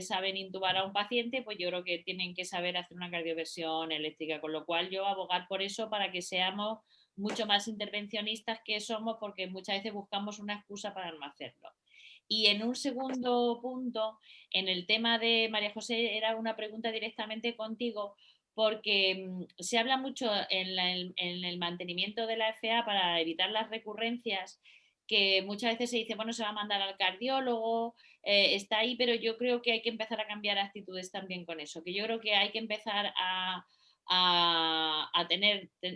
saben intubar a un paciente, pues yo creo que tienen que saber hacer una cardioversión eléctrica, con lo cual yo abogar por eso, para que seamos mucho más intervencionistas que somos, porque muchas veces buscamos una excusa para no hacerlo. Y en un segundo punto, en el tema de María José, era una pregunta directamente contigo, porque se habla mucho en el mantenimiento de la FA para evitar las recurrencias, que muchas veces se dice, bueno, se va a mandar al cardiólogo, está ahí, pero yo creo que hay que empezar a cambiar actitudes también con eso, que yo creo que hay que empezar a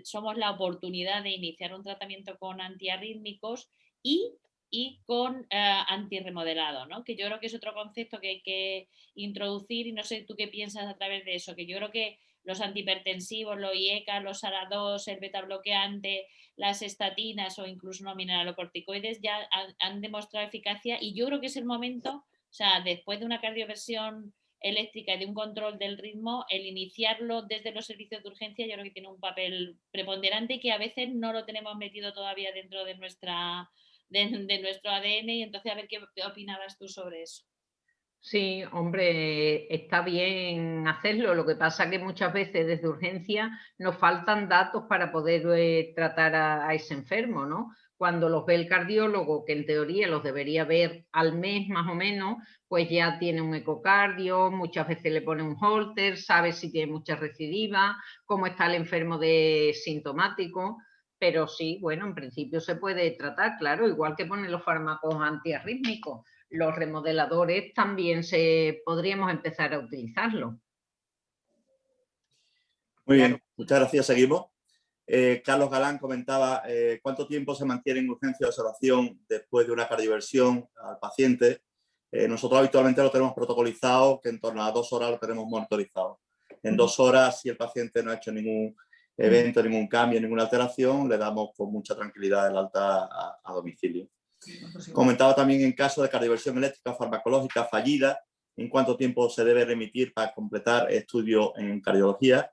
somos la oportunidad de iniciar un tratamiento con antiarrítmicos y con antirremodelado, ¿no? Que yo creo que es otro concepto que hay que introducir, y no sé tú qué piensas a través de eso, que yo creo que los antihipertensivos, los IECA, los ARA2, el beta bloqueante, las estatinas o incluso no mineralocorticoides ya han demostrado eficacia, y yo creo que es el momento, o sea, después de una cardioversión eléctrica y de un control del ritmo, el iniciarlo desde los servicios de urgencia, yo creo que tiene un papel preponderante, y que a veces no lo tenemos metido todavía dentro de nuestro ADN, y entonces a ver qué opinabas tú sobre eso. Sí, hombre, está bien hacerlo. Lo que pasa es que muchas veces desde urgencia nos faltan datos para poder tratar a ese enfermo, ¿no? Cuando los ve el cardiólogo, que en teoría los debería ver al mes más o menos, pues ya tiene un ecocardio, muchas veces le pone un holter, sabe si tiene mucha recidiva, cómo está el enfermo de sintomático. Pero sí, bueno, en principio se puede tratar, claro, igual que ponen los fármacos antiarrítmicos. Los remodeladores también podríamos empezar a utilizarlo. Muy bien, muchas gracias. Seguimos. Carlos Galán comentaba cuánto tiempo se mantiene en urgencia de observación después de una cardioversión al paciente. Nosotros habitualmente lo tenemos protocolizado, que en torno a 2 horas lo tenemos monitorizado. En 2 horas, si el paciente no ha hecho ningún evento, ningún cambio, ninguna alteración, le damos con mucha tranquilidad el alta a domicilio. Comentaba también en caso de cardioversión eléctrica farmacológica fallida, en cuánto tiempo se debe remitir para completar estudio en cardiología.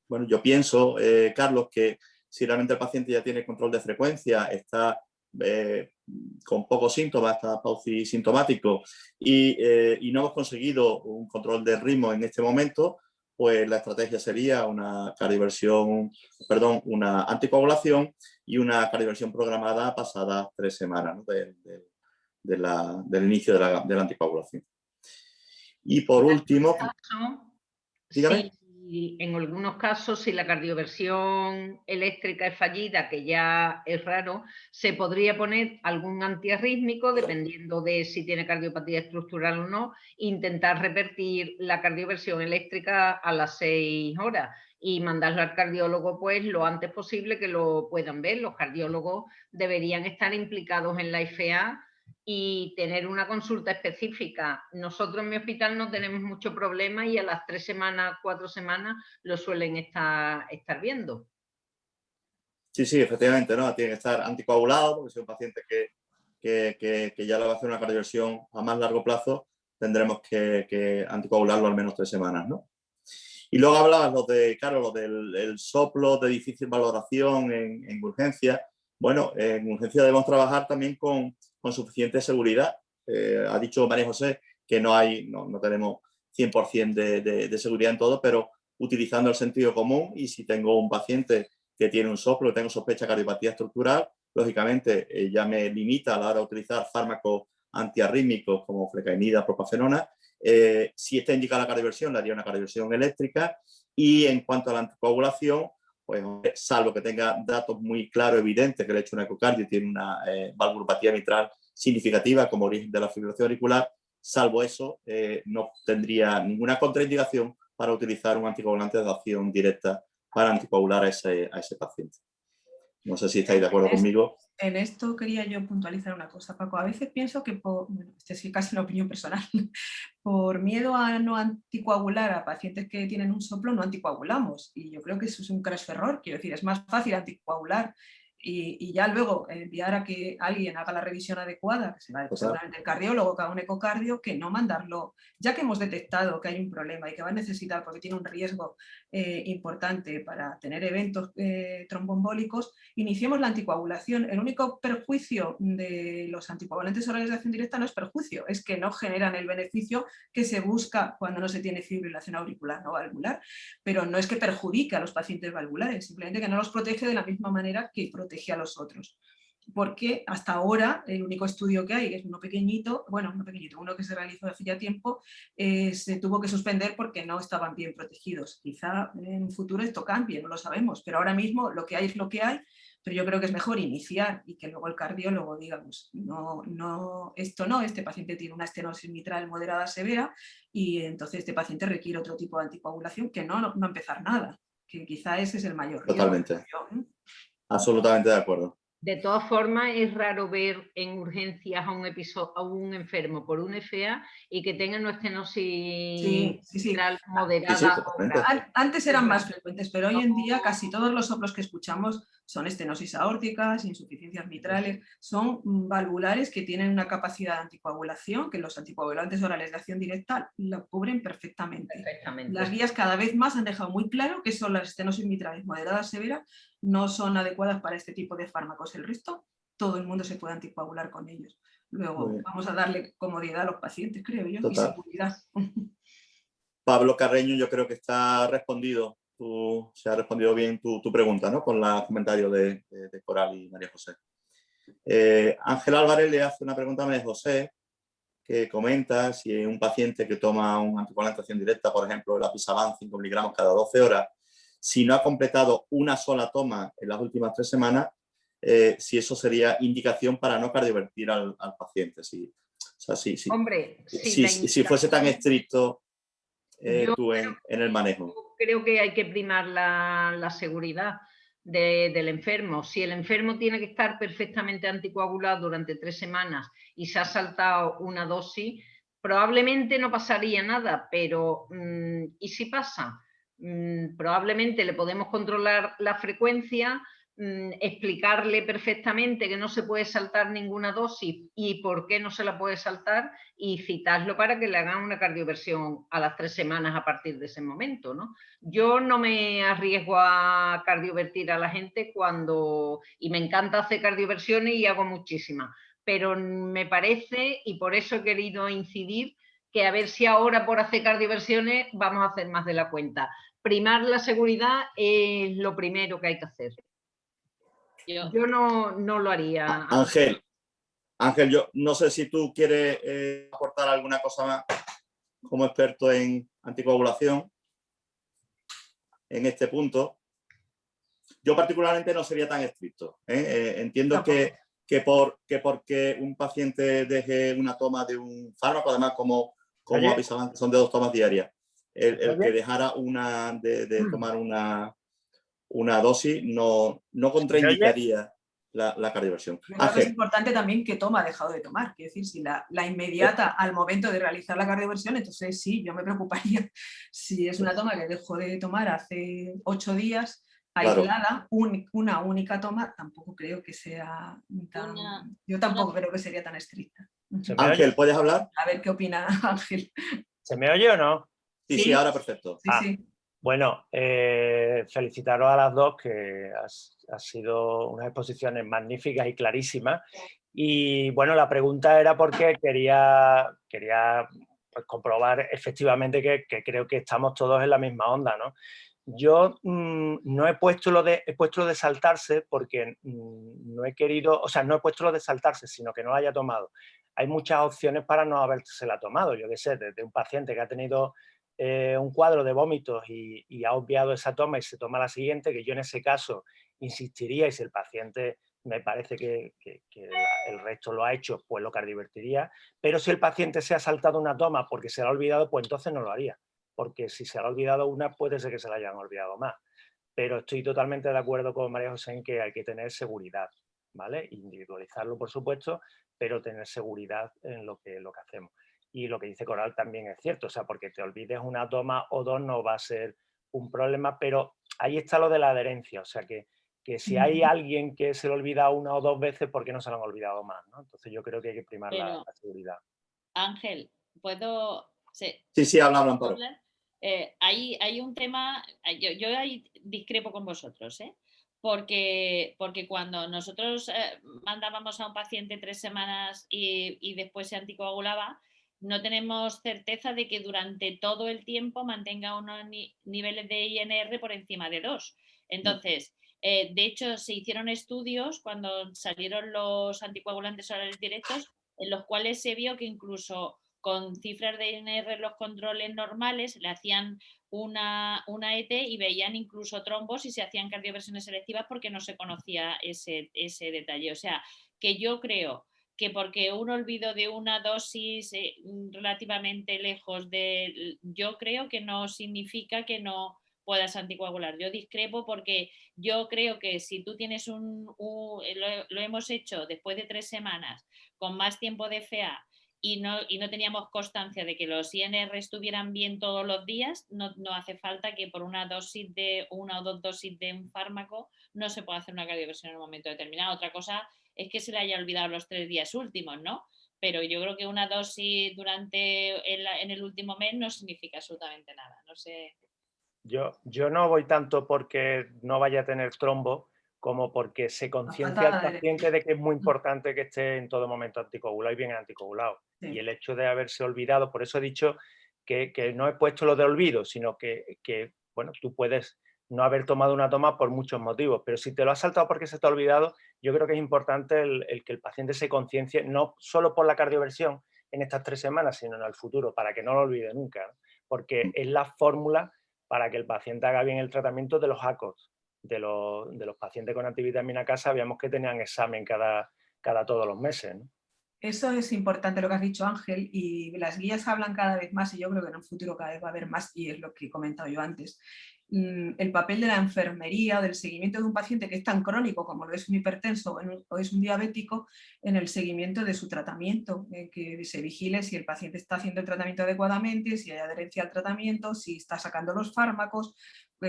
Bueno, yo pienso, Carlos, que si realmente el paciente ya tiene control de frecuencia, está con pocos síntomas, está paucisintomático y no hemos conseguido un control de ritmo en este momento, pues la estrategia sería una anticoagulación y una cardioversión programada pasadas 3 semanas, ¿no? del inicio de la anticoagulación. Y por último, dígame. Sí, en algunos casos, si la cardioversión eléctrica es fallida, que ya es raro, se podría poner algún antiarrítmico, dependiendo de si tiene cardiopatía estructural o no, intentar revertir la cardioversión eléctrica a las 6 horas y mandarlo al cardiólogo pues lo antes posible, que lo puedan ver. Los cardiólogos deberían estar implicados en la FA y tener una consulta específica. Nosotros en mi hospital no tenemos mucho problema y a las 3 semanas, 4 semanas lo suelen estar viendo. Sí, efectivamente, ¿no? Tiene que estar anticoagulado, porque si es un paciente que ya le va a hacer una cardioversión a más largo plazo, tendremos que anticoagularlo al menos 3 semanas, ¿no? Y luego hablabas lo del el soplo de difícil valoración en urgencia. Bueno, en urgencia debemos trabajar también con suficiente seguridad. Ha dicho María José que no tenemos 100% de seguridad en todo, pero utilizando el sentido común, y si tengo un paciente que tiene un soplo, tengo sospecha de cardiopatía estructural, lógicamente ya me limita a la hora de utilizar fármacos antiarrítmicos como flecainida, propafenona. Si está indicada la cardioversión, le haría una cardioversión eléctrica. Y en cuanto a la anticoagulación, pues salvo que tenga datos muy claros, evidentes, que le he hecho un ecocardio y tiene una valvulopatía mitral significativa como origen de la fibrilación auricular, salvo eso, no tendría ninguna contraindicación para utilizar un anticoagulante de acción directa para anticoagular a ese paciente. No sé si estáis de acuerdo conmigo. En esto quería yo puntualizar una cosa, Paco. A veces pienso que, esta es casi una opinión personal, por miedo a no anticoagular a pacientes que tienen un soplo, no anticoagulamos. Y yo creo que eso es un crash error. Quiero decir, es más fácil anticoagular y ya luego enviar a que alguien haga la revisión adecuada, que será seguramente el cardiólogo, que haga un ecocardio, que no mandarlo, ya que hemos detectado que hay un problema y que va a necesitar, porque tiene un riesgo importante para tener eventos tromboembólicos, iniciemos la anticoagulación. El único perjuicio de los anticoagulantes orales de acción directa no es perjuicio, es que no generan el beneficio que se busca cuando no se tiene fibrilación auricular no valvular, pero no es que perjudique a los pacientes valvulares, simplemente que no los protege de la misma manera que protege a los otros. Porque hasta ahora el único estudio que hay es uno pequeñito, uno que se realizó hace ya tiempo, se tuvo que suspender porque no estaban bien protegidos. Quizá en un futuro esto cambie, no lo sabemos, pero ahora mismo lo que hay es lo que hay, pero yo creo que es mejor iniciar y que luego el cardiólogo diga, pues este paciente tiene una estenosis mitral moderada severa y entonces este paciente requiere otro tipo de anticoagulación que no empezar nada, que quizá ese es el mayor riesgo. Totalmente. Absolutamente de acuerdo. De todas formas, es raro ver en urgencias a un enfermo por un FA y que tenga una estenosis mitral moderada. Antes eran más frecuentes, pero hoy en día casi todos los soplos que escuchamos son estenosis aórticas, insuficiencias mitrales, son valvulares que tienen una capacidad de anticoagulación que los anticoagulantes orales de acción directa lo cubren perfectamente. Las guías cada vez más han dejado muy claro que son las estenosis mitrales moderadas severas, no son adecuadas para este tipo de fármacos. El resto, todo el mundo se puede anticoagular con ellos. Luego vamos a darle comodidad a los pacientes, creo yo, y seguridad. Pablo Carreño, yo creo que se ha respondido bien tu pregunta, ¿no? Con los comentarios de Coral y María José. Ángel Álvarez le hace una pregunta a María José, que comenta si un paciente que toma un anticoagulante de acción directa, por ejemplo, el Apisaban 5 miligramos cada 12 horas, si no ha completado una sola toma en las últimas 3 semanas, si eso sería indicación para no cardiovertir al paciente. Hombre, si fuese tan estricto tú en el manejo. Creo que hay que primar la seguridad del enfermo. Si el enfermo tiene que estar perfectamente anticoagulado durante 3 semanas y se ha saltado una dosis, probablemente no pasaría nada, pero ¿y si pasa? Probablemente le podemos controlar la frecuencia, explicarle perfectamente que no se puede saltar ninguna dosis y por qué no se la puede saltar y citarlo para que le hagan una cardioversión a las 3 semanas a partir de ese momento, ¿no? Yo no me arriesgo a cardiovertir a la gente y me encanta hacer cardioversiones y hago muchísimas, pero me parece, y por eso he querido incidir, que a ver si ahora por hacer cardioversiones vamos a hacer más de la cuenta. Primar la seguridad es lo primero que hay que hacer. Yo no lo haría. Ángel, yo no sé si tú quieres aportar alguna cosa más como experto en anticoagulación en este punto. Yo particularmente no sería tan estricto. Entiendo que porque un paciente deje una toma de un fármaco, además como Apisaban, son de 2 tomas diarias, el que dejara de tomar una dosis no contraindicaría la cardioversión. Es importante también qué toma ha dejado de tomar. Quiero decir, si la inmediata al momento de realizar la cardioversión, entonces sí, yo me preocuparía. Si es una toma que dejó de tomar hace 8 días, aislada, una única toma, tampoco creo que sea yo tampoco creo que sería tan estricta. ¿Se me Ángel, oye? ¿puedes hablar? A ver qué opina Ángel. ¿Se me oye o no? Sí, Sí. sí, ahora perfecto. Sí, Ah. sí. Bueno, felicitaros a las dos, que ha sido unas exposiciones magníficas y clarísimas. Y bueno, la pregunta era porque quería pues, comprobar efectivamente que creo que estamos todos en la misma onda, ¿no? Yo no he puesto lo de saltarse porque no he querido, o sea, no he puesto lo de saltarse, sino que no lo haya tomado. Hay muchas opciones para no habérsela tomado. Yo qué sé, desde un paciente que ha tenido un cuadro de vómitos y ha obviado esa toma y se toma la siguiente, que yo en ese caso insistiría, y si el paciente me parece que el resto lo ha hecho, pues lo cardiovertiría. Pero si el paciente se ha saltado una toma porque se la ha olvidado, pues entonces no lo haría. Porque si se le ha olvidado una, puede ser que se la hayan olvidado más. Pero estoy totalmente de acuerdo con María José en que hay que tener seguridad, ¿vale? Individualizarlo, por supuesto, pero tener seguridad en lo que hacemos. Y lo que dice Coral también es cierto, o sea, porque te olvides una toma o dos no va a ser un problema, pero ahí está lo de la adherencia, o sea, que si hay alguien que se lo olvida una o dos veces, ¿por qué no se lo han olvidado más, ¿no? Entonces yo creo que hay que primar la seguridad. Ángel, ¿puedo...? Sí, habla, Amparo. Hay un tema, yo ahí discrepo con vosotros, ¿eh? Porque cuando nosotros mandábamos a un paciente 3 semanas y después se anticoagulaba, no tenemos certeza de que durante todo el tiempo mantenga unos niveles de INR por encima de 2. Entonces, de hecho, se hicieron estudios cuando salieron los anticoagulantes orales directos, en los cuales se vio que incluso con cifras de INR en los controles normales le hacían una ET y veían incluso trombos y se hacían cardioversiones selectivas porque no se conocía ese detalle. O sea, que yo creo que porque un olvido de una dosis relativamente lejos de... Yo creo que no significa que no puedas anticoagular. Yo discrepo porque yo creo que si tú tienes lo hemos hecho después de 3 semanas con más tiempo de FA y no teníamos constancia de que los INR estuvieran bien todos los días, no hace falta que por una o dos dosis de un fármaco no se pueda hacer una cardioversión en un momento determinado. Otra cosa es que se le haya olvidado los 3 días últimos, ¿no? Pero yo creo que una dosis en el último mes no significa absolutamente nada. No sé. Yo no voy tanto porque no vaya a tener trombo como porque se conciencia al paciente de que es muy importante que esté en todo momento anticoagulado y bien anticoagulado. Sí. Y el hecho de haberse olvidado, por eso he dicho que no he puesto lo de olvido, sino que bueno, tú puedes no haber tomado una toma por muchos motivos, pero si te lo has saltado porque se te ha olvidado, yo creo que es importante el que el paciente se conciencie, no solo por la cardioversión en estas 3 semanas, sino en el futuro, para que no lo olvide nunca, ¿no? Porque es la fórmula para que el paciente haga bien el tratamiento de los ACOS. De los pacientes con antivitamina K sabíamos que tenían examen cada todos los meses, ¿no? Eso es importante lo que has dicho, Ángel, y las guías hablan cada vez más, y yo creo que en un futuro cada vez va a haber más, y es lo que he comentado yo antes. El papel de la enfermería, del seguimiento de un paciente que es tan crónico como lo es un hipertenso o es un diabético, en el seguimiento de su tratamiento, que se vigile si el paciente está haciendo el tratamiento adecuadamente, si hay adherencia al tratamiento, si está sacando los fármacos,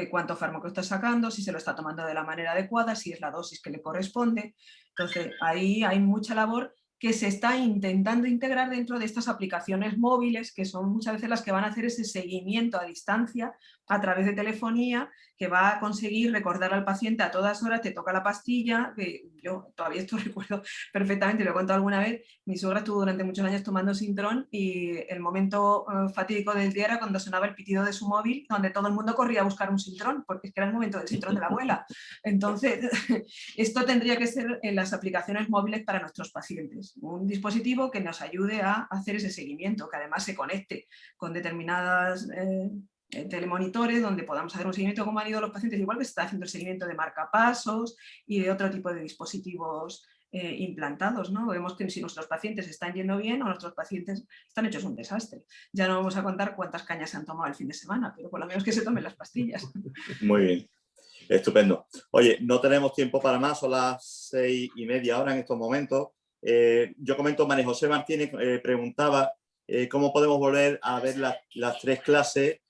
cuánto fármaco está sacando, si se lo está tomando de la manera adecuada, si es la dosis que le corresponde. Entonces ahí hay mucha labor que se está intentando integrar dentro de estas aplicaciones móviles, que son muchas veces las que van a hacer ese seguimiento a distancia a través de telefonía, que va a conseguir recordar al paciente a todas horas, te toca la pastilla, que yo todavía esto recuerdo perfectamente, lo he contado alguna vez, mi suegra estuvo durante muchos años tomando Sintron y el momento fatídico del día era cuando sonaba el pitido de su móvil, donde todo el mundo corría a buscar un Sintron, porque es que era el momento del Sintron de la abuela. Entonces, esto tendría que ser en las aplicaciones móviles para nuestros pacientes. Un dispositivo que nos ayude a hacer ese seguimiento, que además se conecte con determinadas telemonitores donde podamos hacer un seguimiento como han ido los pacientes, igual que se está haciendo el seguimiento de marcapasos y de otro tipo de dispositivos implantados, ¿no? Vemos que si nuestros pacientes están yendo bien o nuestros pacientes están hechos un desastre. Ya no vamos a contar cuántas cañas se han tomado el fin de semana, pero por lo menos que se tomen las pastillas. Muy bien. Estupendo. Oye, no tenemos tiempo para más, son las 6:30 ahora en estos momentos. Yo comento, María José Martínez preguntaba cómo podemos volver a ver las 3 clases,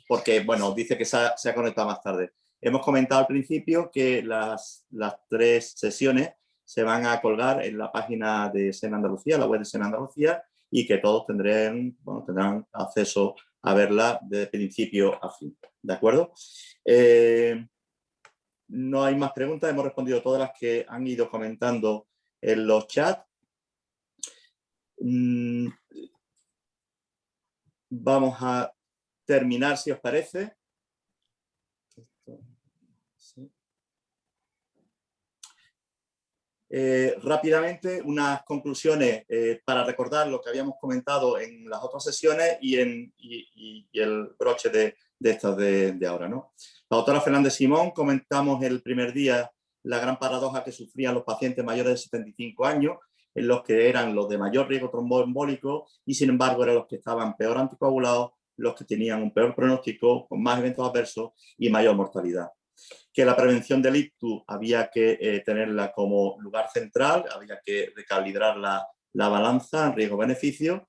porque, bueno, dice que se ha conectado más tarde. Hemos comentado al principio que las 3 sesiones se van a colgar en la página de SEN Andalucía, la web de SEN Andalucía, y que todos tendrán acceso a verla de principio a fin. ¿De acuerdo? No hay más preguntas, hemos respondido todas las que han ido comentando en los chats. Vamos a terminar, si os parece. Rápidamente, unas conclusiones para recordar lo que habíamos comentado en las otras sesiones y el broche de estas de ahora, ¿no? La doctora Fernández Simón, comentamos el primer día la gran paradoja que sufrían los pacientes mayores de 75 años, en los que eran los de mayor riesgo tromboembólico y sin embargo eran los que estaban peor anticoagulados, los que tenían un peor pronóstico, con más eventos adversos y mayor mortalidad. Que la prevención del ictus había que tenerla como lugar central, había que recalibrar la balanza riesgo-beneficio,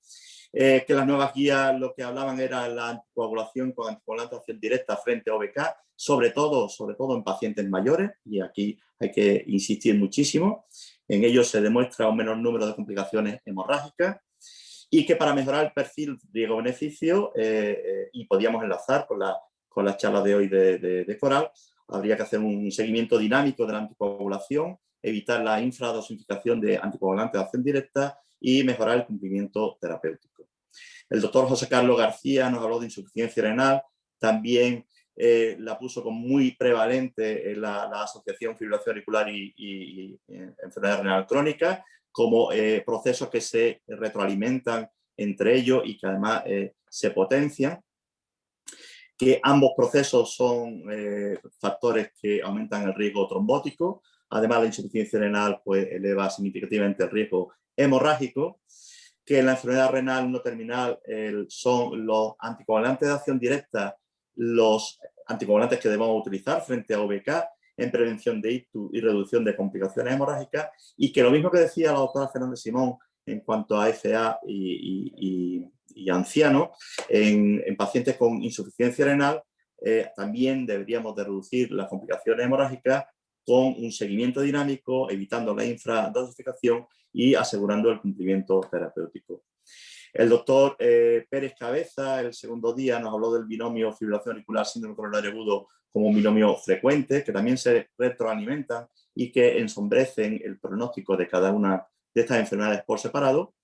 que las nuevas guías lo que hablaban era la anticoagulación con anticoagulante de acción directa frente a OBK, sobre todo en pacientes mayores, y aquí hay que insistir muchísimo. En ellos se demuestra un menor número de complicaciones hemorrágicas y que para mejorar el perfil riesgo-beneficio, y podíamos enlazar con las charlas de hoy de Coral, habría que hacer un seguimiento dinámico de la anticoagulación, evitar la infradosificación de anticoagulantes de acción directa y mejorar el cumplimiento terapéutico. El doctor José Carlos García nos habló de insuficiencia renal, también la puso como muy prevalente en la asociación fibrilación auricular y enfermedad renal crónica, como procesos que se retroalimentan entre ellos y que además se potencian, que ambos procesos son factores que aumentan el riesgo trombótico. Además, la insuficiencia renal pues, eleva significativamente el riesgo hemorrágico, que en la enfermedad renal no terminal son los anticoagulantes de acción directa los anticoagulantes que debemos utilizar frente a OBK en prevención de ictus y reducción de complicaciones hemorrágicas, y que lo mismo que decía la doctora Fernández Simón en cuanto a FA y ancianos, en pacientes con insuficiencia renal también deberíamos de reducir las complicaciones hemorrágicas con un seguimiento dinámico, evitando la infradosificación y asegurando el cumplimiento terapéutico. El doctor Pérez Cabeza, el segundo día, nos habló del binomio fibrilación auricular síndrome coronario agudo como un binomio frecuente, que también se retroalimentan y que ensombrecen el pronóstico de cada una de estas enfermedades por separado,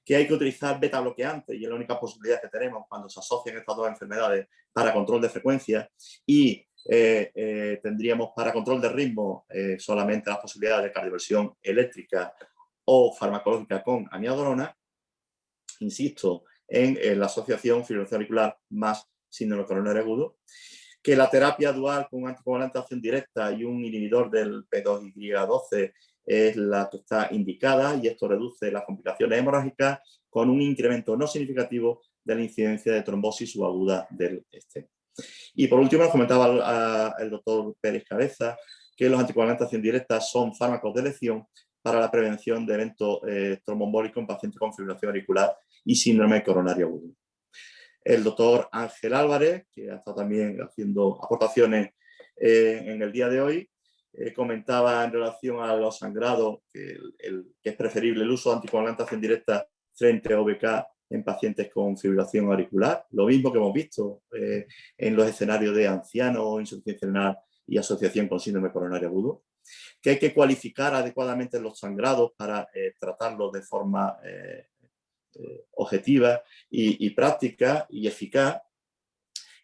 que hay que utilizar beta bloqueantes y es la única posibilidad que tenemos cuando se asocian estas dos enfermedades para control de frecuencia, y tendríamos para control de ritmo solamente las posibilidades de cardioversión eléctrica o farmacológica con amiodarona. Insisto en la asociación fibrilación auricular más síndrome coronario agudo, que la terapia dual con anticoagulante de acción directa y un inhibidor del P2Y12 es la que está indicada, y esto reduce las complicaciones hemorrágicas con un incremento no significativo de la incidencia de trombosis subaguda del esteno. Y por último nos comentaba el doctor Pérez Cabeza que los anticoagulantes de acción directa son fármacos de elección para la prevención de eventos tromboembólicos en pacientes con fibrilación auricular y síndrome coronario agudo. El doctor Ángel Álvarez, que ha estado también haciendo aportaciones en el día de hoy, comentaba en relación a los sangrados que es preferible el uso de anticoagulantes de acción directa frente a OBK en pacientes con fibrilación auricular. Lo mismo que hemos visto en los escenarios de ancianos, insuficiencia renal y asociación con síndrome coronario agudo. Que hay que cualificar adecuadamente los sangrados para tratarlos de forma objetiva y práctica y eficaz,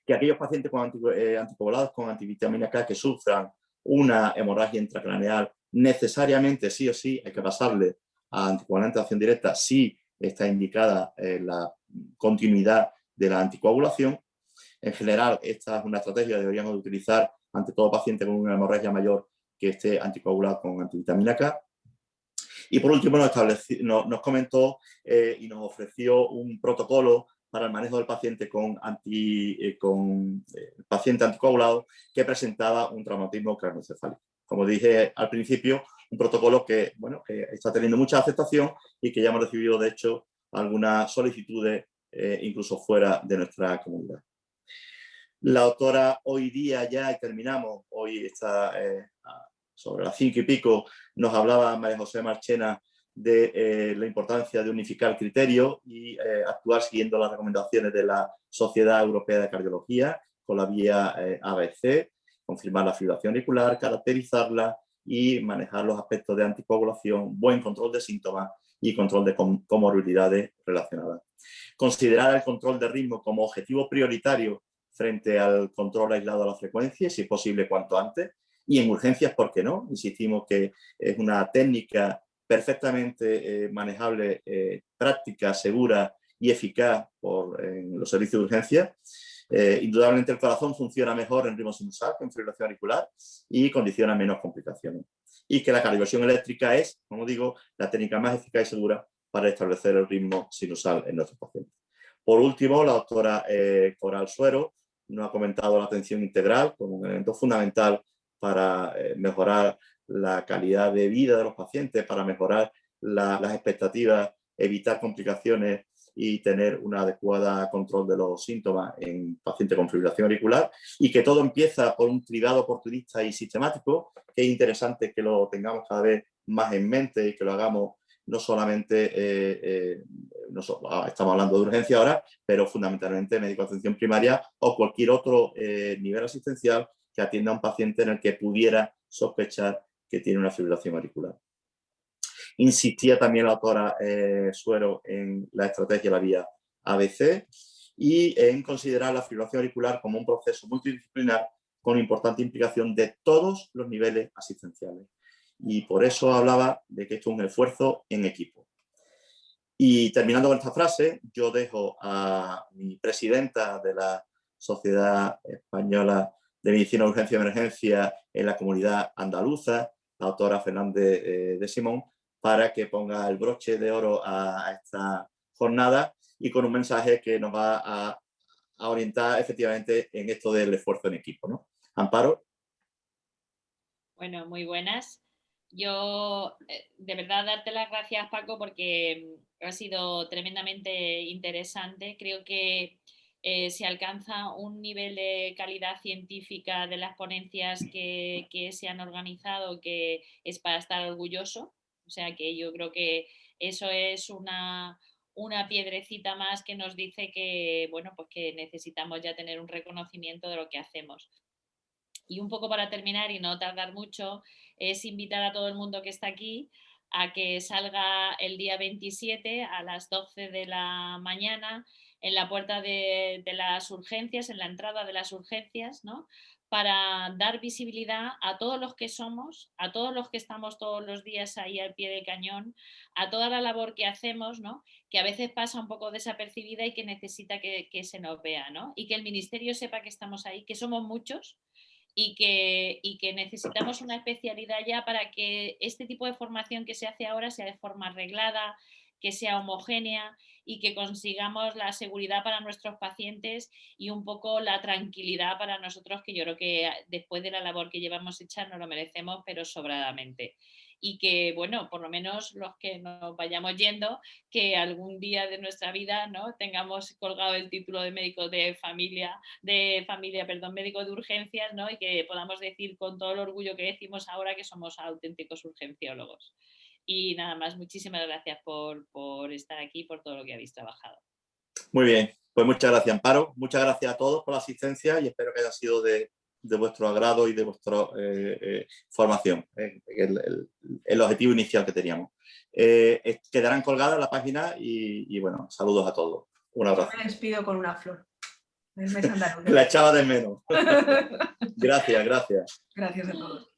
que aquellos pacientes con anticoagulados con antivitamina K que sufran una hemorragia intracraneal, necesariamente sí o sí hay que pasarle a anticoagulante de acción directa si está indicada la continuidad de la anticoagulación. En general, esta es una estrategia que deberíamos de utilizar ante todo paciente con una hemorragia mayor que esté anticoagulado con antivitamina K. Y por último nos comentó y nos ofreció un protocolo para el manejo del paciente con paciente anticoagulado que presentaba un traumatismo craneoencefálico. Como dije al principio, un protocolo que está teniendo mucha aceptación y que ya hemos recibido, de hecho, algunas solicitudes incluso fuera de nuestra comunidad. La doctora hoy día ya terminamos, hoy está sobre las 5 y pico, nos hablaba María José Marchena de la importancia de unificar el criterio y actuar siguiendo las recomendaciones de la Sociedad Europea de Cardiología con la vía ABC, confirmar la fibrilación auricular, caracterizarla y manejar los aspectos de anticoagulación, buen control de síntomas y control de comorbilidades relacionadas. Considerar el control de ritmo como objetivo prioritario frente al control aislado de la frecuencia, si es posible cuanto antes, y en urgencias, ¿por qué no? Insistimos que es una técnica perfectamente manejable, práctica, segura y eficaz en los servicios de urgencia. Indudablemente el corazón funciona mejor en ritmo sinusal que en fibrilación auricular y condiciona menos complicaciones. Y que la cardioversión eléctrica es, como digo, la técnica más eficaz y segura para establecer el ritmo sinusal en nuestros pacientes. Por último, la doctora Coral Suero nos ha comentado la atención integral como un elemento fundamental para mejorar la calidad de vida de los pacientes, para mejorar las expectativas, evitar complicaciones y tener un adecuado control de los síntomas en pacientes con fibrilación auricular, y que todo empieza por un cribado oportunista y sistemático, que es interesante que lo tengamos cada vez más en mente y que lo hagamos no solamente, estamos hablando de urgencia ahora, pero fundamentalmente médico de atención primaria o cualquier otro nivel asistencial que atienda a un paciente en el que pudiera sospechar que tiene una fibrilación auricular. Insistía también la doctora Suero en la estrategia de la vía ABC y en considerar la fibrilación auricular como un proceso multidisciplinar con importante implicación de todos los niveles asistenciales. Y por eso hablaba de que esto es un esfuerzo en equipo. Y terminando con esta frase, yo dejo a mi presidenta de la Sociedad Española de Medicina de Urgencia y Emergencia en la Comunidad Andaluza, la doctora Fernández de Simón, para que ponga el broche de oro a esta jornada y con un mensaje que nos va a orientar efectivamente en esto del esfuerzo en equipo, ¿no? Amparo. Bueno, muy buenas. Yo de verdad darte las gracias, Paco, porque ha sido tremendamente interesante. Creo que se alcanza un nivel de calidad científica de las ponencias que se han organizado que es para estar orgulloso. O sea que yo creo que eso es una piedrecita más que nos dice que, bueno, pues que necesitamos ya tener un reconocimiento de lo que hacemos. Y un poco para terminar y no tardar mucho, es invitar a todo el mundo que está aquí a que salga el día 27 a las 12 de la mañana en la puerta de las urgencias, en la entrada de las urgencias, ¿no? Para dar visibilidad a todos los que somos, a todos los que estamos todos los días ahí al pie del cañón, a toda la labor que hacemos, ¿no? Que a veces pasa un poco desapercibida y que necesita que se nos vea, ¿no? Y que el ministerio sepa que estamos ahí, que somos muchos, y que necesitamos una especialidad ya para que este tipo de formación que se hace ahora sea de forma arreglada, que sea homogénea y que consigamos la seguridad para nuestros pacientes y un poco la tranquilidad para nosotros, que yo creo que después de la labor que llevamos hecha nos lo merecemos, pero sobradamente. Y que, bueno, por lo menos los que nos vayamos yendo, que algún día de nuestra vida, ¿no?, tengamos colgado el título de médico de familia, médico de urgencias, ¿no?, y que podamos decir con todo el orgullo que decimos ahora que somos auténticos urgenciólogos. Y nada más, muchísimas gracias por estar aquí, por todo lo que habéis trabajado. Muy bien, pues muchas gracias, Amparo. Muchas gracias a todos por la asistencia y espero que haya sido de vuestro agrado y de vuestra formación, el objetivo inicial que teníamos. Quedarán colgadas en la página y bueno, saludos a todos. Un abrazo. Yo me despido con una flor. El mes andaluz. La echaba de menos. Gracias, gracias. Gracias a todos.